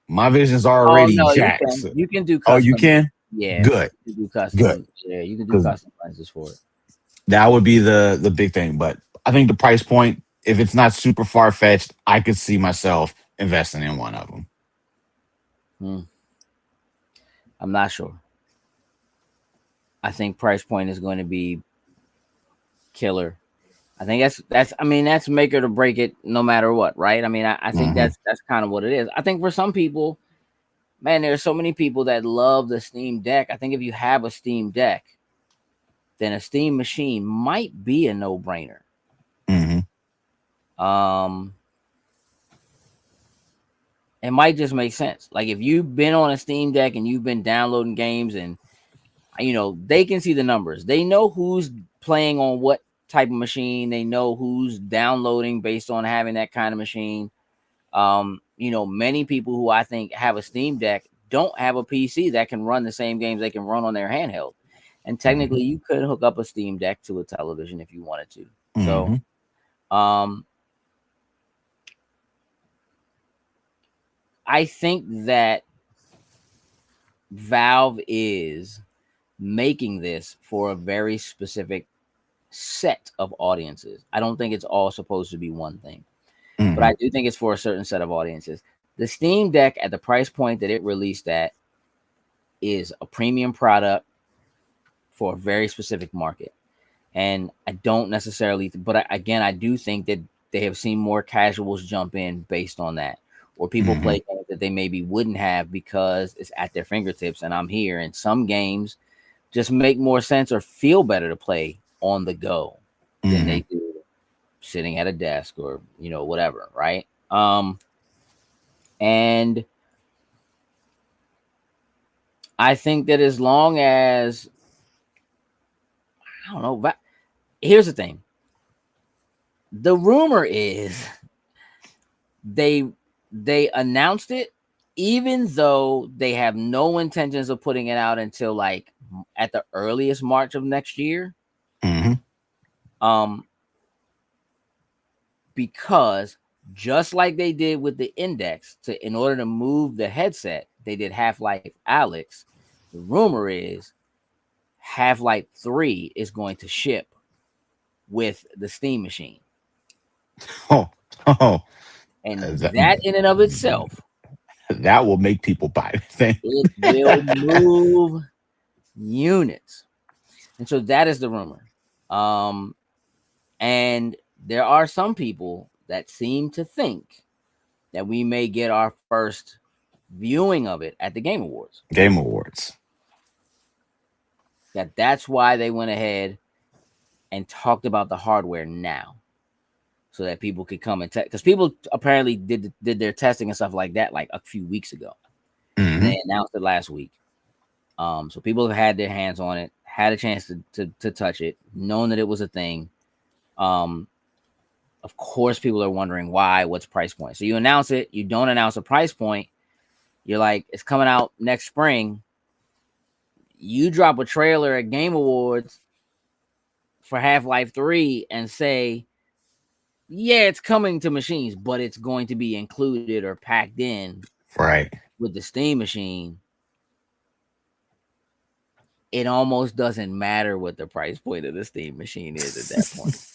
my vision's Oh already no, you jacked. can. You can do Oh, you custom. can? Yeah. Good. You can do custom. Good. Yeah, you can do custom lenses for it. That would be the big thing. But I think the price point, if it's not super far fetched, I could see myself investing in one of them. I'm not sure. I think price point is going to be killer. I think that's make it or break it no matter what, right? I mean, I think that's kind of what it is. I think for some people, man, there are so many people that love the Steam Deck. I think if you have a Steam Deck, then a Steam machine might be a no-brainer. It might just make sense. Like if you've been on a Steam Deck and you've been downloading games and they can see the numbers. They know who's playing on what type of machine. They know who's downloading based on having that kind of machine. Many people who I think have a Steam Deck don't have a PC that can run the same games they can run on their handheld. And technically, you could hook up a Steam Deck to a television if you wanted to. So, I think that Valve is making this for a very specific set of audiences. I don't think it's all supposed to be one thing, but I do think it's for a certain set of audiences. The Steam Deck at the price point that it released at is a premium product for a very specific market. And I don't necessarily, but again, I do think that they have seen more casuals jump in based on that, or people play games that they maybe wouldn't have because it's at their fingertips and I'm here. And some games just make more sense or feel better to play on the go than they do sitting at a desk or whatever, right? And I think that as long as I don't know, but here's the thing. The rumor is they announced it even though they have no intentions of putting it out until like at the earliest March of next year. Because just like they did with the Index, in order to move the headset, they did HalfLife Alyx. The rumor is HalfLife 3 is going to ship with the Steam machine. And that in and of itself, that will make people buy the thing. It will move units. And so that is the rumor. And there are some people that seem to think that we may get our first viewing of it at the Game Awards. That's why they went ahead and talked about the hardware now, so that people could come and test. Because people apparently did their testing and stuff like that like a few weeks ago. And they announced it last week. So people have had their hands on it, had a chance to touch it, known that it was a thing. Of course, people are wondering why, what's price point. So you announce it, you don't announce a price point. You're like, it's coming out next spring. You drop a trailer at Game Awards for Half-Life 3 and say, yeah, it's coming to machines, but it's going to be included or packed in right with the Steam machine. it almost doesn't matter what the price point of the Steam machine is at that point.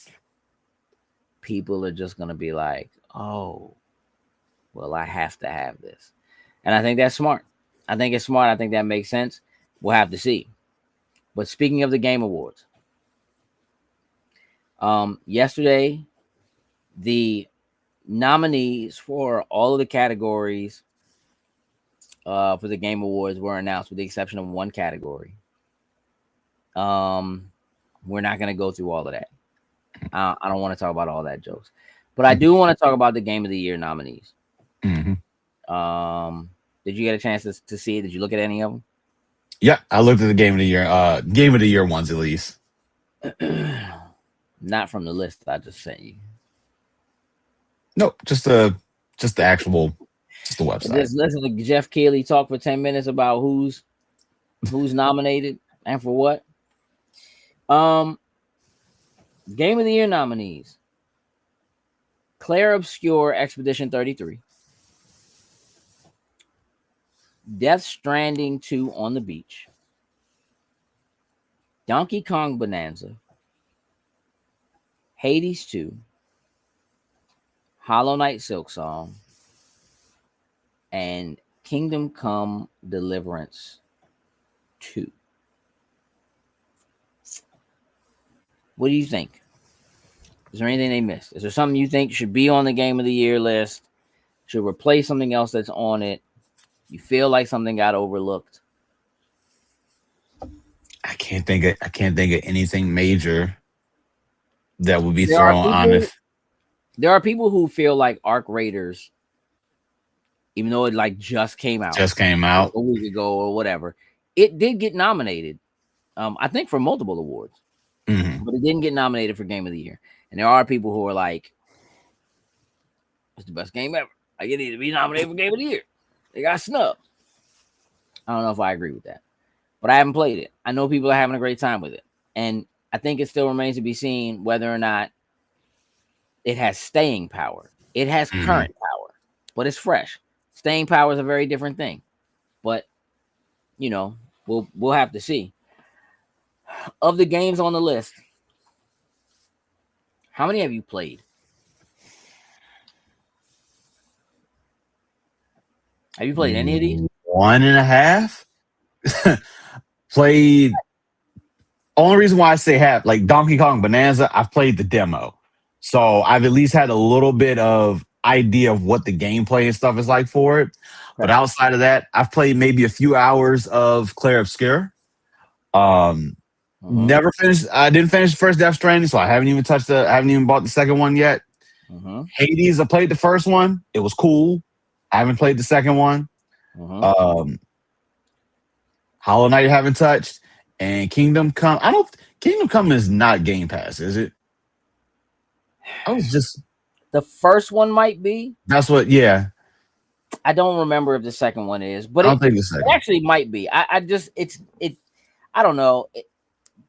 People are just going to be like, oh, well, I have to have this. And I think that's smart. I think it's smart. I think that makes sense. We'll have to see. But speaking of the Game Awards, yesterday, the nominees for all of the categories for the Game Awards were announced, with the exception of one category. We're not going to go through all of that. I don't want to talk about all that jokes, but I do want to talk about the Game of the Year nominees. Mm-hmm. Did you get a chance to see it? Did you look at any of them? Yeah, I looked at the Game of the Year ones at least. Not from the list I just sent you. Nope, just the actual, just the website. Just listen to Jeff Keighley talk for 10 minutes about who's nominated and for what. Game of the Year nominees: Claire Obscure Expedition 33, Death Stranding 2 on the Beach, Donkey Kong Bonanza, Hades 2, Hollow Knight Silksong, and Kingdom Come Deliverance 2. What do you think? Is there anything they missed? Is there something you think should be on the Game of the Year list? Should replace something else that's on it? You feel like something got overlooked? I can't think of anything major that would be thrown on it. There are people who feel like Arc Raiders, even though it like just came out a week ago or whatever, it did get nominated. I think for multiple awards, but it didn't get nominated for Game of the Year. And there are people who are like, "It's the best game ever. Like, it needs to be nominated for Game of the Year." They got snubbed. I don't know if I agree with that, but I haven't played it. I know people are having a great time with it, and I think it still remains to be seen whether or not it has staying power. It has current power, but it's fresh. Staying power is a very different thing, but you know, we'll have to see. Of the games on the list, how many have you played? Have you played any of these? 1.5. Played. Only reason why I say half, like Donkey Kong Bonanza, I've played the demo, so I've at least had a little bit of idea of what the gameplay and stuff is like for it. But outside of that, I've played maybe a few hours of Claire Obscure. Never finished. I didn't finish the first Death Stranding, so I haven't even bought the second one yet. Hades, I played the first one. It was cool. I haven't played the second one. Hollow Knight I haven't touched. And Kingdom Come. Kingdom Come is not Game Pass, is it? The first one might be. That's what, yeah. I don't remember if the second one is, but I don't think the second. It actually might be. I don't know.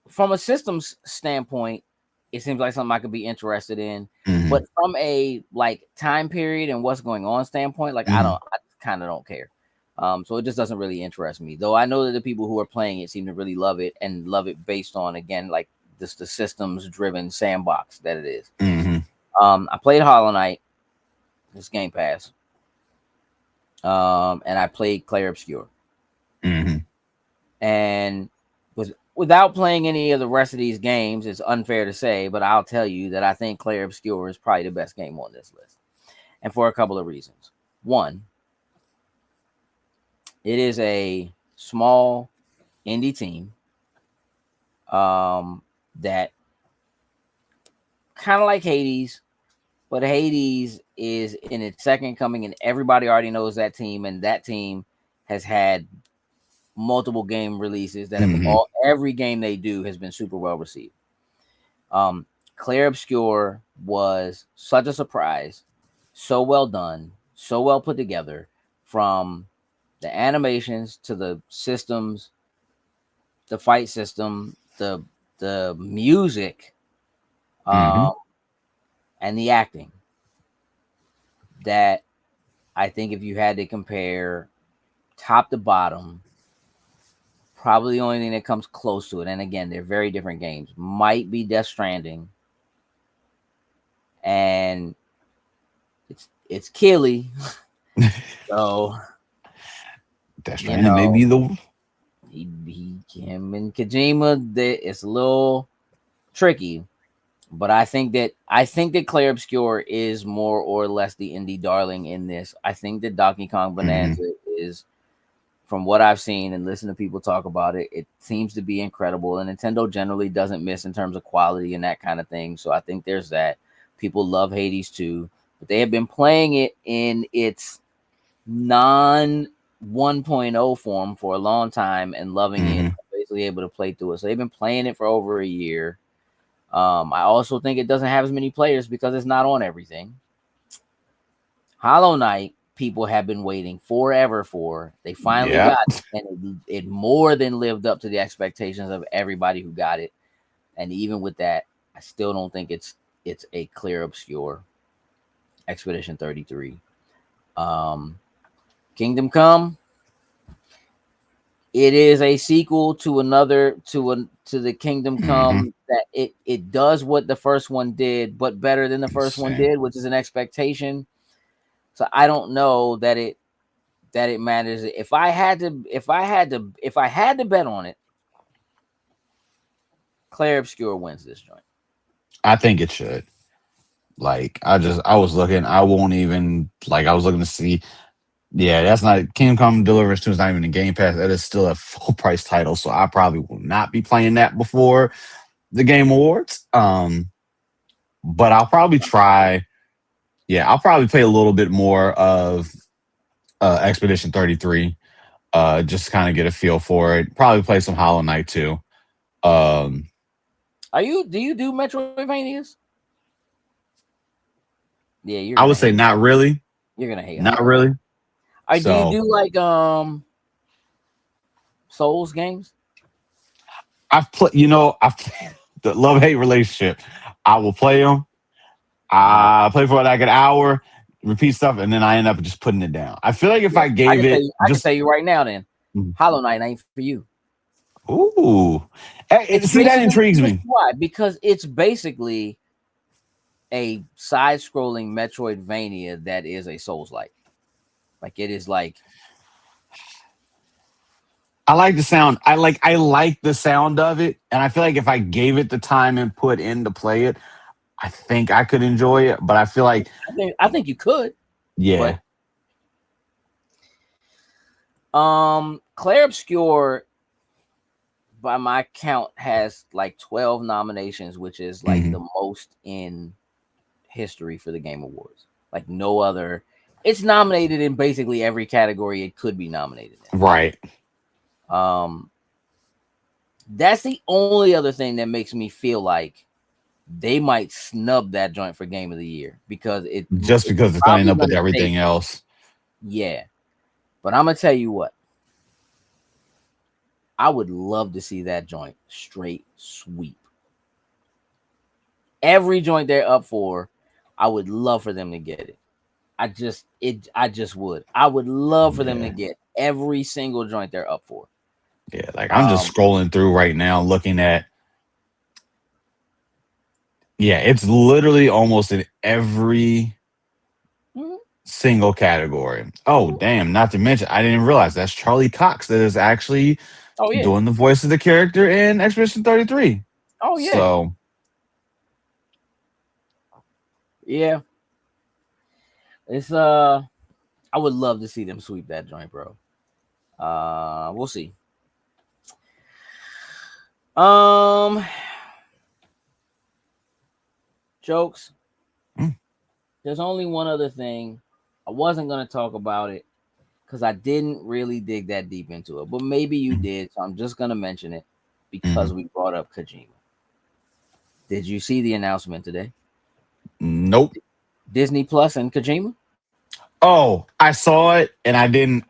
From a systems standpoint, it seems like something I could be interested in. But from a like time period and what's going on standpoint, like I kind of don't care. So it just doesn't really interest me. Though I know that the people who are playing it seem to really love it and love it based on, again, like the systems driven sandbox that it is. I played Hollow Knight, this Game Pass. And I played Claire Obscure. And without playing any of the rest of these games, it's unfair to say, but I'll tell you that I think Claire Obscure is probably the best game on this list. And for a couple of reasons. One, it is a small indie team that kind of like Hades, but Hades is in its second coming, and everybody already knows that team, and that team has had multiple game releases that have every game they do has been super well received. Claire Obscure was such a surprise, so well done, so well put together, from the animations to the systems, the fight system, the music, and the acting, that I think if you had to compare top to bottom Probably the only thing that comes close to it, and again, they're very different games, might be Death Stranding. And it's Killy. So Death Stranding may be the him and Kojima, it's a little tricky. But I think that Clair Obscur is more or less the indie darling in this. I think that Donkey Kong Bonanza is, from what I've seen and listened to people talk about it, it seems to be incredible. And Nintendo generally doesn't miss in terms of quality and that kind of thing. So I think there's that. People love Hades too, but they have been playing it in its non 1.0 form for a long time and loving it. Basically able to play through it. So they've been playing it for over a year. I also think it doesn't have as many players because it's not on everything. Hollow Knight, people have been waiting forever for. They finally got it, and it more than lived up to the expectations of everybody who got it. And even with that, I still don't think it's a Clair Obscur. Expedition 33. Kingdom Come. It is a sequel to the Kingdom Come that it does what the first one did, but better than the first one did, which is an expectation. So I don't know that it matters. If I had to bet on it, Clair Obscur wins this joint. I think it should. Like I was looking. I won't even I was looking to see. Yeah, that's not Kingdom Come Deliverance 2 is not even a Game Pass. That is still a full price title, so I probably will not be playing that before the Game Awards. But I'll probably try. Yeah, I'll probably play a little bit more of Expedition 33. Just kind of get a feel for it. Probably play some Hollow Knight too. Do you do Metroidvanias? Yeah, I would say not really. You're gonna hate. Not really. Do you do like Souls games? I've played the love-hate relationship. I will play them. I play for like an hour, repeat stuff, and then I end up just putting it down. I feel like if I gave it, I can tell you right now, then Hollow Knight ain't for you. Ooh, see, that intrigues me. Why? Because it's basically a side-scrolling Metroidvania that is a Souls-like. Like it is like. I like the sound. I like the sound of it, and I feel like if I gave it the time and put in to play it, I think I could enjoy it. But I feel like I think you could. Yeah. But, Clair Obscur, by my count, has like 12 nominations, which is like the most in history for the Game Awards. Like no other. It's nominated in basically every category it could be nominated in. Right. That's the only other thing that makes me feel like they might snub that joint for Game of the Year because it's lining up with everything else. Yeah. But I'm gonna tell you what. I would love to see that joint straight sweep. Every joint they're up for, I would love for them to get it. I just would. I would love for them to get every single joint they're up for. Yeah, like I'm just scrolling through right now looking at. Yeah, it's literally almost in every single category. Oh, damn. Not to mention, I didn't realize that's Charlie Cox that is actually doing the voice of the character in Expedition 33. Oh, yeah. So. Yeah. It's, I would love to see them sweep that joint, bro. We'll see. Jokes. There's only one other thing. I wasn't going to talk about it because I didn't really dig that deep into it, but maybe you did. So I'm just going to mention it because we brought up Kojima. Did you see the announcement today? Nope. Disney Plus and Kojima? Oh, I saw it and I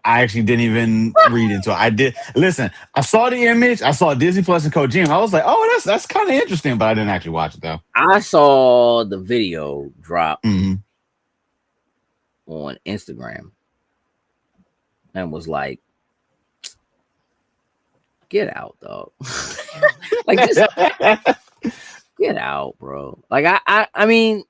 actually didn't even read into it. I did. Listen, I saw the image. I saw Disney Plus and Kojima. I was like, oh, that's kind of interesting, but I didn't actually watch it though. I saw the video drop on Instagram and was like, get out, dog. Like, just get out, bro. Like, I mean,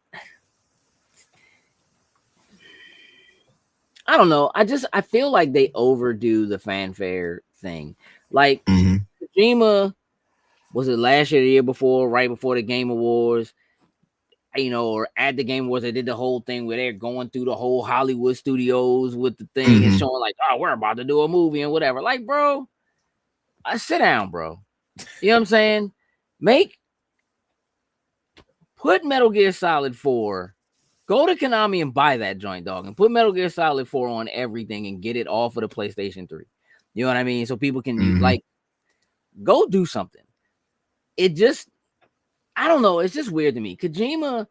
I don't know. I feel like they overdo the fanfare thing. Like, Kojima, was it last year, the year before, right before the Game Awards? Or at the Game Awards, they did the whole thing where they're going through the whole Hollywood studios with the thing and showing like, oh, we're about to do a movie and whatever. Like, bro, sit down, bro. You know what I'm saying? Put Metal Gear Solid 4. Go to Konami and buy that joint, dog, and put Metal Gear Solid 4 on everything and get it all for the PlayStation 3. You know what I mean? So people can use, like, go do something. It just, I don't know. It's just weird to me. Kojima,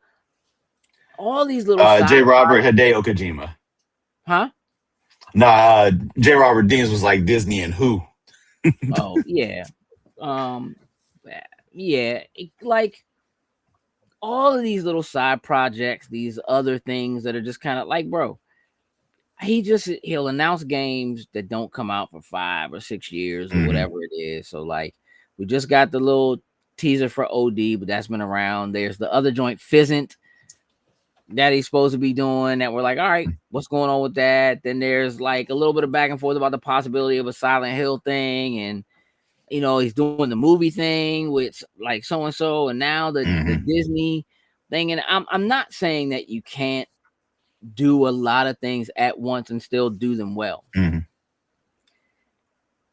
all these little J. Robert Hideo Kojima. Huh? Nah, J. Robert Deans was like Disney and who? Oh, yeah. Yeah. Like, all of these little side projects, these other things that are just kind of like, bro, he'll announce games that don't come out for 5 or 6 years or whatever it is. So, like, we just got the little teaser for OD, but that's been around. There's the other joint, Fizzant, that he's supposed to be doing that we're like, all right, what's going on with that? Then there's like a little bit of back and forth about the possibility of a Silent Hill thing, and he's doing the movie thing with like so and so, and now the Disney thing. And I'm not saying that you can't do a lot of things at once and still do them well.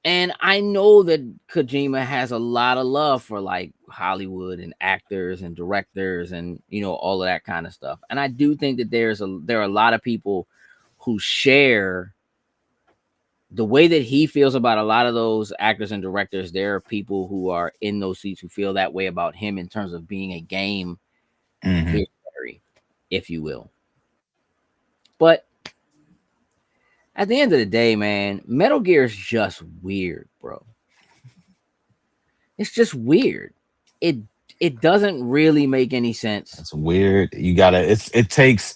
And I know that Kojima has a lot of love for like Hollywood and actors and directors and all of that kind of stuff. And I do think that there are a lot of people who share the way that he feels about a lot of those actors and directors. There are people who are in those seats who feel that way about him in terms of being a game visionary, if you will. But at the end of the day, man, Metal Gear is just weird, bro. It's just weird. It doesn't really make any sense. It's weird. It takes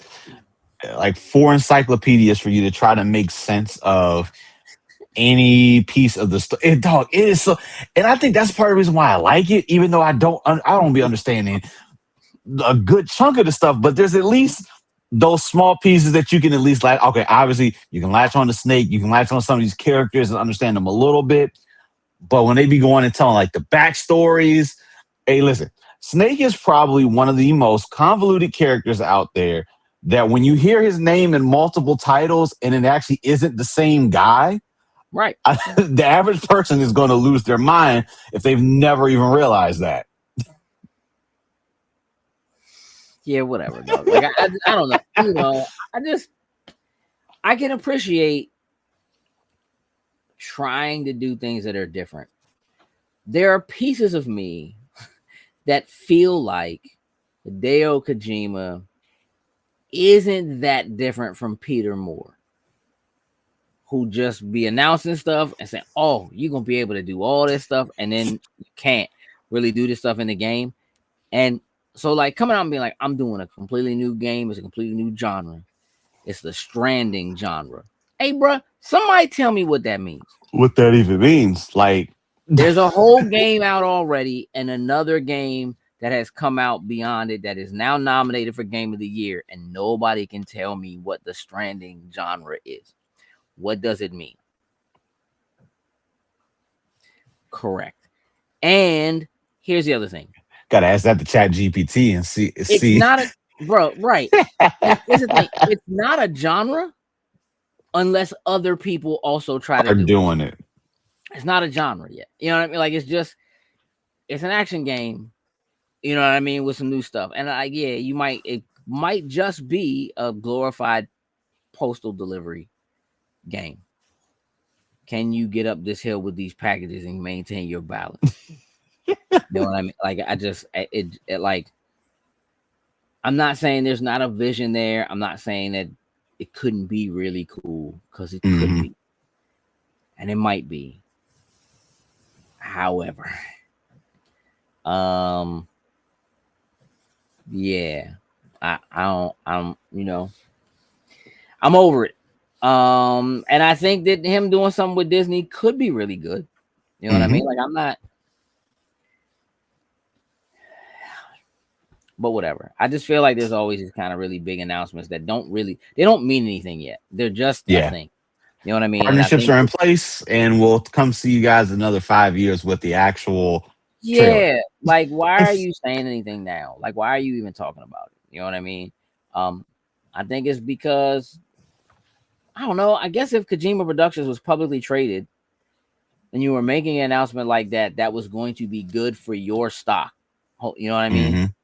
like 4 encyclopedias for you to try to make sense of any piece of the story. It is so, and I think that's part of the reason why I like it, even though I don't be understanding a good chunk of the stuff, but there's at least those small pieces that you can at least like, okay, obviously you can latch on to Snake, you can latch on some of these characters and understand them a little bit. But when they be going and telling like the backstories, hey, listen, Snake is probably one of the most convoluted characters out there that when you hear his name in multiple titles and it actually isn't the same guy, right? The average person is going to lose their mind if they've never even realized that. Yeah, whatever, dog. Like I don't know. I can appreciate trying to do things that are different. There are pieces of me that feel like Hideo Kojima isn't that different from Peter Moore, who just be announcing stuff and saying, oh, you're going to be able to do all this stuff, and then you can't really do this stuff in the game. And so, like, coming out and being like, I'm doing a completely new game. It's a completely new genre. It's the Stranding genre. Hey, bro, somebody tell me what that means. What that even means. Like, there's a whole game out already and another game that has come out beyond it that is now nominated for Game of the Year, and nobody can tell me what the Stranding genre is. What does it mean? Correct. And here's the other thing. Gotta ask that to Chat GPT and see. It's not a bro, right? Here's the thing. It's not a genre unless other people also try to do it. It's not a genre yet. You know what I mean? Like, it's an action game. You know what I mean? With some new stuff. And it might just be a glorified postal delivery game. Can you get up this hill with these packages and maintain your balance? You know what I mean? Like, like, I'm not saying there's not a vision there. I'm not saying that it couldn't be really cool, because it could be, and it might be. However, yeah, I'm over it. And I think that him doing something with Disney could be really good. You know what I mean? Like I'm not. But whatever. I just feel like there's always these kind of really big announcements that don't mean anything yet. They're just a thing. You know what I mean? Partnerships are in place, and we'll come see you guys another 5 years with the actual trailer. Like why are you saying anything now? Like why are you even talking about it? You know what I mean? I think it's because I don't know. I guess if Kojima Productions was publicly traded and you were making an announcement like that, that was going to be good for your stock. You know what I mean?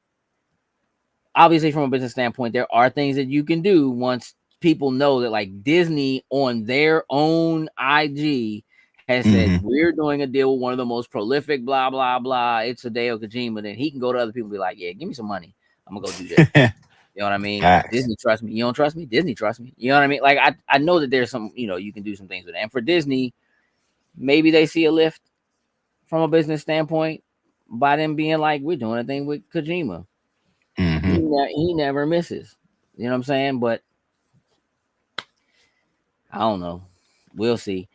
Obviously, from a business standpoint, there are things that you can do once people know that, like Disney on their own IG has said, we're doing a deal with one of the most prolific, blah, blah, blah. It's Hideo Kojima. Then he can go to other people and be like, yeah, give me some money. I'm going to go do this. You know what I mean? Disney trust me. You don't trust me? Disney trust me. You know what I mean? Like, I know that there's some, you can do some things with it. And for Disney, maybe they see a lift from a business standpoint by them being like, we're doing a thing with Kojima. He never misses. You know what I'm saying? But I don't know. We'll see.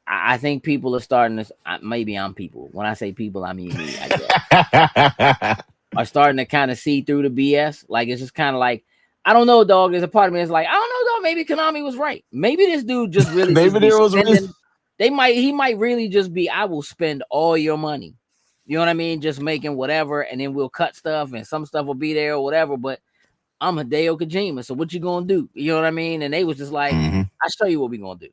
I think people are starting to. Maybe I'm people. When I say people, I mean me. I guess. Are starting to kind of see through the BS. Like it's just kind of like, I don't know, dog. There's a part of me that's like, I don't know, dog. Maybe Konami was right. Maybe this dude just really. Maybe there was spending, He might really just be. I will spend all your money. You know what I mean? Just making whatever, and then we'll cut stuff, and some stuff will be there or whatever. But I'm Hideo Kojima, so what you gonna do? You know what I mean? And they was just like, I'll show you what we gonna do.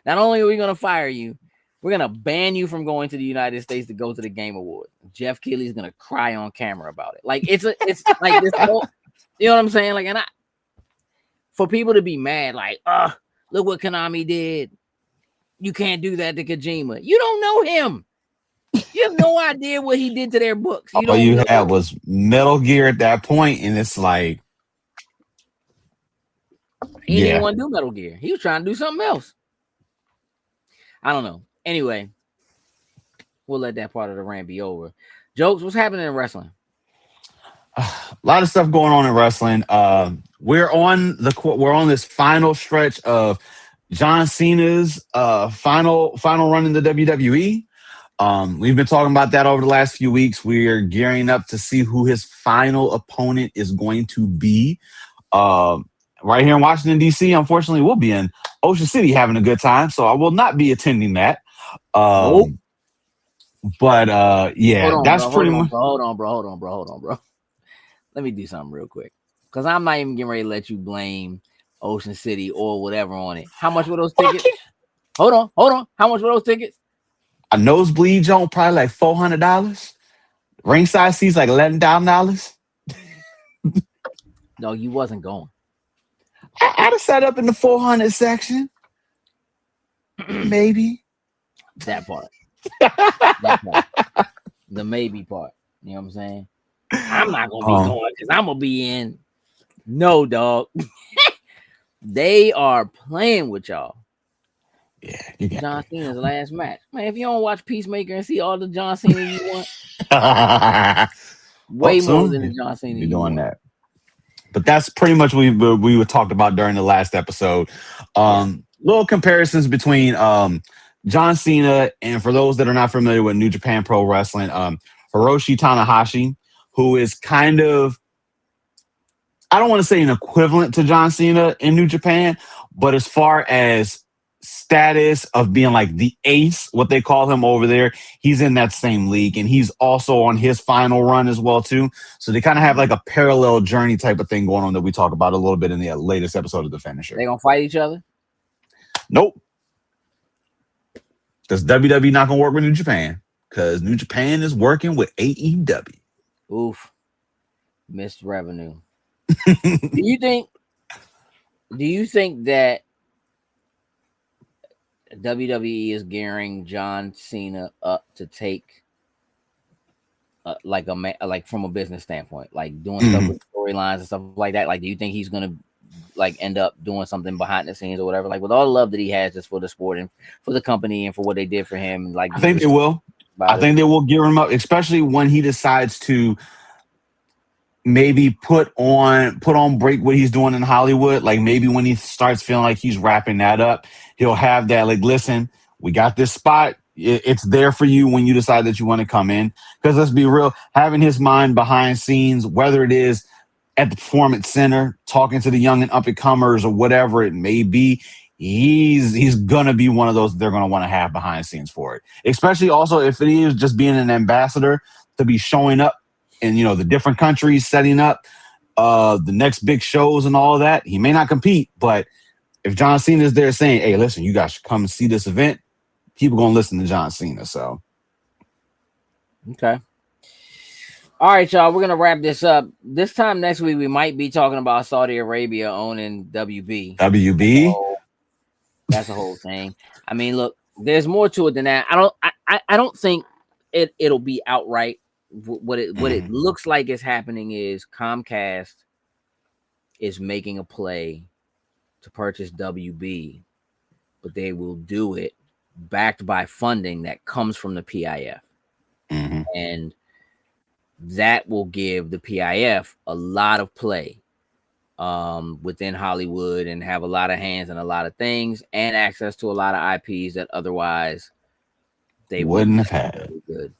Not only are we gonna fire you, we're gonna ban you from going to the United States to go to the Game Awards. Jeff Keighley's gonna cry on camera about it. Like it's like this whole, you know what I'm saying? Like, and for people to be mad, like, look what Konami did. You can't do that to Kojima. You don't know him. You have no idea what he did to their books. All you had was Metal Gear at that point, and it's like he didn't want to do Metal Gear. He was trying to do something else. I don't know. Anyway, we'll let that part of the rant be over. Jokes, what's happening in wrestling? A lot of stuff going on in wrestling. We're on this final stretch of John Cena's final run in the WWE. We've been talking about that over the last few weeks. We're gearing up to see who his final opponent is going to be. Right here in Washington, D.C., unfortunately, we'll be in Ocean City having a good time, so I will not be attending that. But that's pretty much. Hold on, bro. Let me do something real quick, because I'm not even getting ready to let you blame Ocean City or whatever on it. How much were those tickets? Hold on. How much were those tickets? A nosebleed joint, probably like $400. Ringside seats like $11,000. No, you wasn't going. I'd have sat up in the 400 section. Maybe. That part. The maybe part. You know what I'm saying? I'm not going to be going because I'm going to be in. No, dog. They are playing with y'all. Yeah, you got John Cena's last match. Man, if you don't watch Peacemaker and see all the John Cena you want, way more than the John Cena you doing that. But that's pretty much what we were talked about during the last episode. Little comparisons between John Cena and, for those that are not familiar with New Japan Pro Wrestling, Hiroshi Tanahashi, who is kind of, I don't want to say an equivalent to John Cena in New Japan, but as far as status of being like the ace, what they call him over there, he's in that same league, and he's also on his final run as well too. So they kind of have like a parallel journey type of thing going on that we talk about a little bit in the latest episode of The Finisher. They gonna fight each other? Nope. Because WWE not gonna work with New Japan, because New Japan is working with AEW. Oof. Missed revenue. Do you think that WWE is gearing John Cena up to take like from a business standpoint, like doing stuff with storylines and stuff like that? Like, do you think he's gonna like end up doing something behind the scenes or whatever? Like, with all the love that he has just for the sport and for the company and for what they did for him, like, I think they will. I think they will gear him up, especially when he decides to maybe put on break what he's doing in Hollywood. Like, maybe when he starts feeling like he's wrapping that up, he'll have that, like, listen, we got this spot. it's there for you when you decide that you want to come in. Because let's be real, having his mind behind scenes, whether it is at the Performance Center, talking to the young and up-and-comers or whatever it may be, he's going to be one of those they're going to want to have behind scenes for it. Especially also if it is just being an ambassador to be showing up in, the different countries, setting up the next big shows and all of that. He may not compete, but if John Cena is there saying, hey, listen, you guys should come and see this event, people going to listen to John Cena. So, okay. All right, y'all, we're going to wrap this up. This time next week, we might be talking about Saudi Arabia owning WB. WB? That's the whole thing. I mean, look, there's more to it than that. I don't think it'll be outright. What it looks like is happening is Comcast is making a play to purchase WB, but they will do it backed by funding that comes from the PIF. Mm-hmm. And that will give the PIF a lot of play within Hollywood and have a lot of hands in a lot of things and access to a lot of IPs that otherwise they wouldn't have had. Good.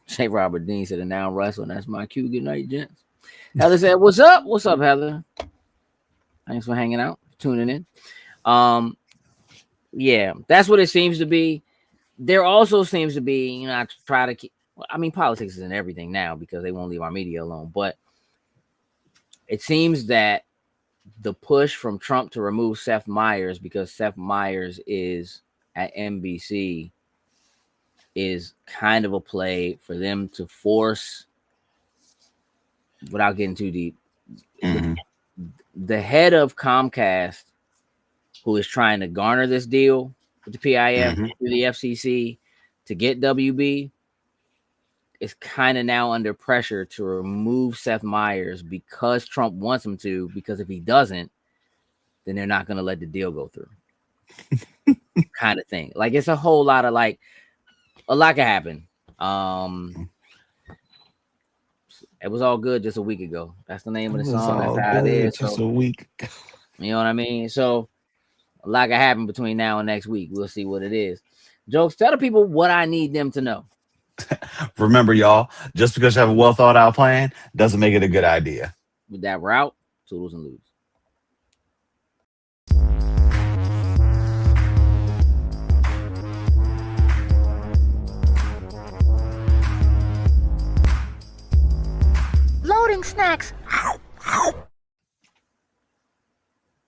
J. Robert Dean said, and now Russell, and that's my cue. Good night, gents. Heather said, what's up? What's up, Heather? Thanks for hanging out, tuning in. Yeah, that's what it seems to be. There also seems to be, I try to keep, politics is in everything now because they won't leave our media alone. But it seems that the push from Trump to remove Seth Meyers because Seth Meyers is at NBC is kind of a play for them to force, without getting too deep, the head of Comcast, who is trying to garner this deal with the PIF through the FCC to get WB, is kind of now under pressure to remove Seth Meyers because Trump wants him to, because if he doesn't, then they're not going to let the deal go through. Kind of thing. Like, it's a whole lot of a lot can happen. It was all good just a week ago. That's the name of the song. That's how it is. Just a week. You know what I mean? So a lot can happen between now and next week. We'll see what it is. Jokes, tell the people what I need them to know. Remember, y'all, just because you have a well thought out plan doesn't make it a good idea. With that route, toodles and lose. Loading snacks.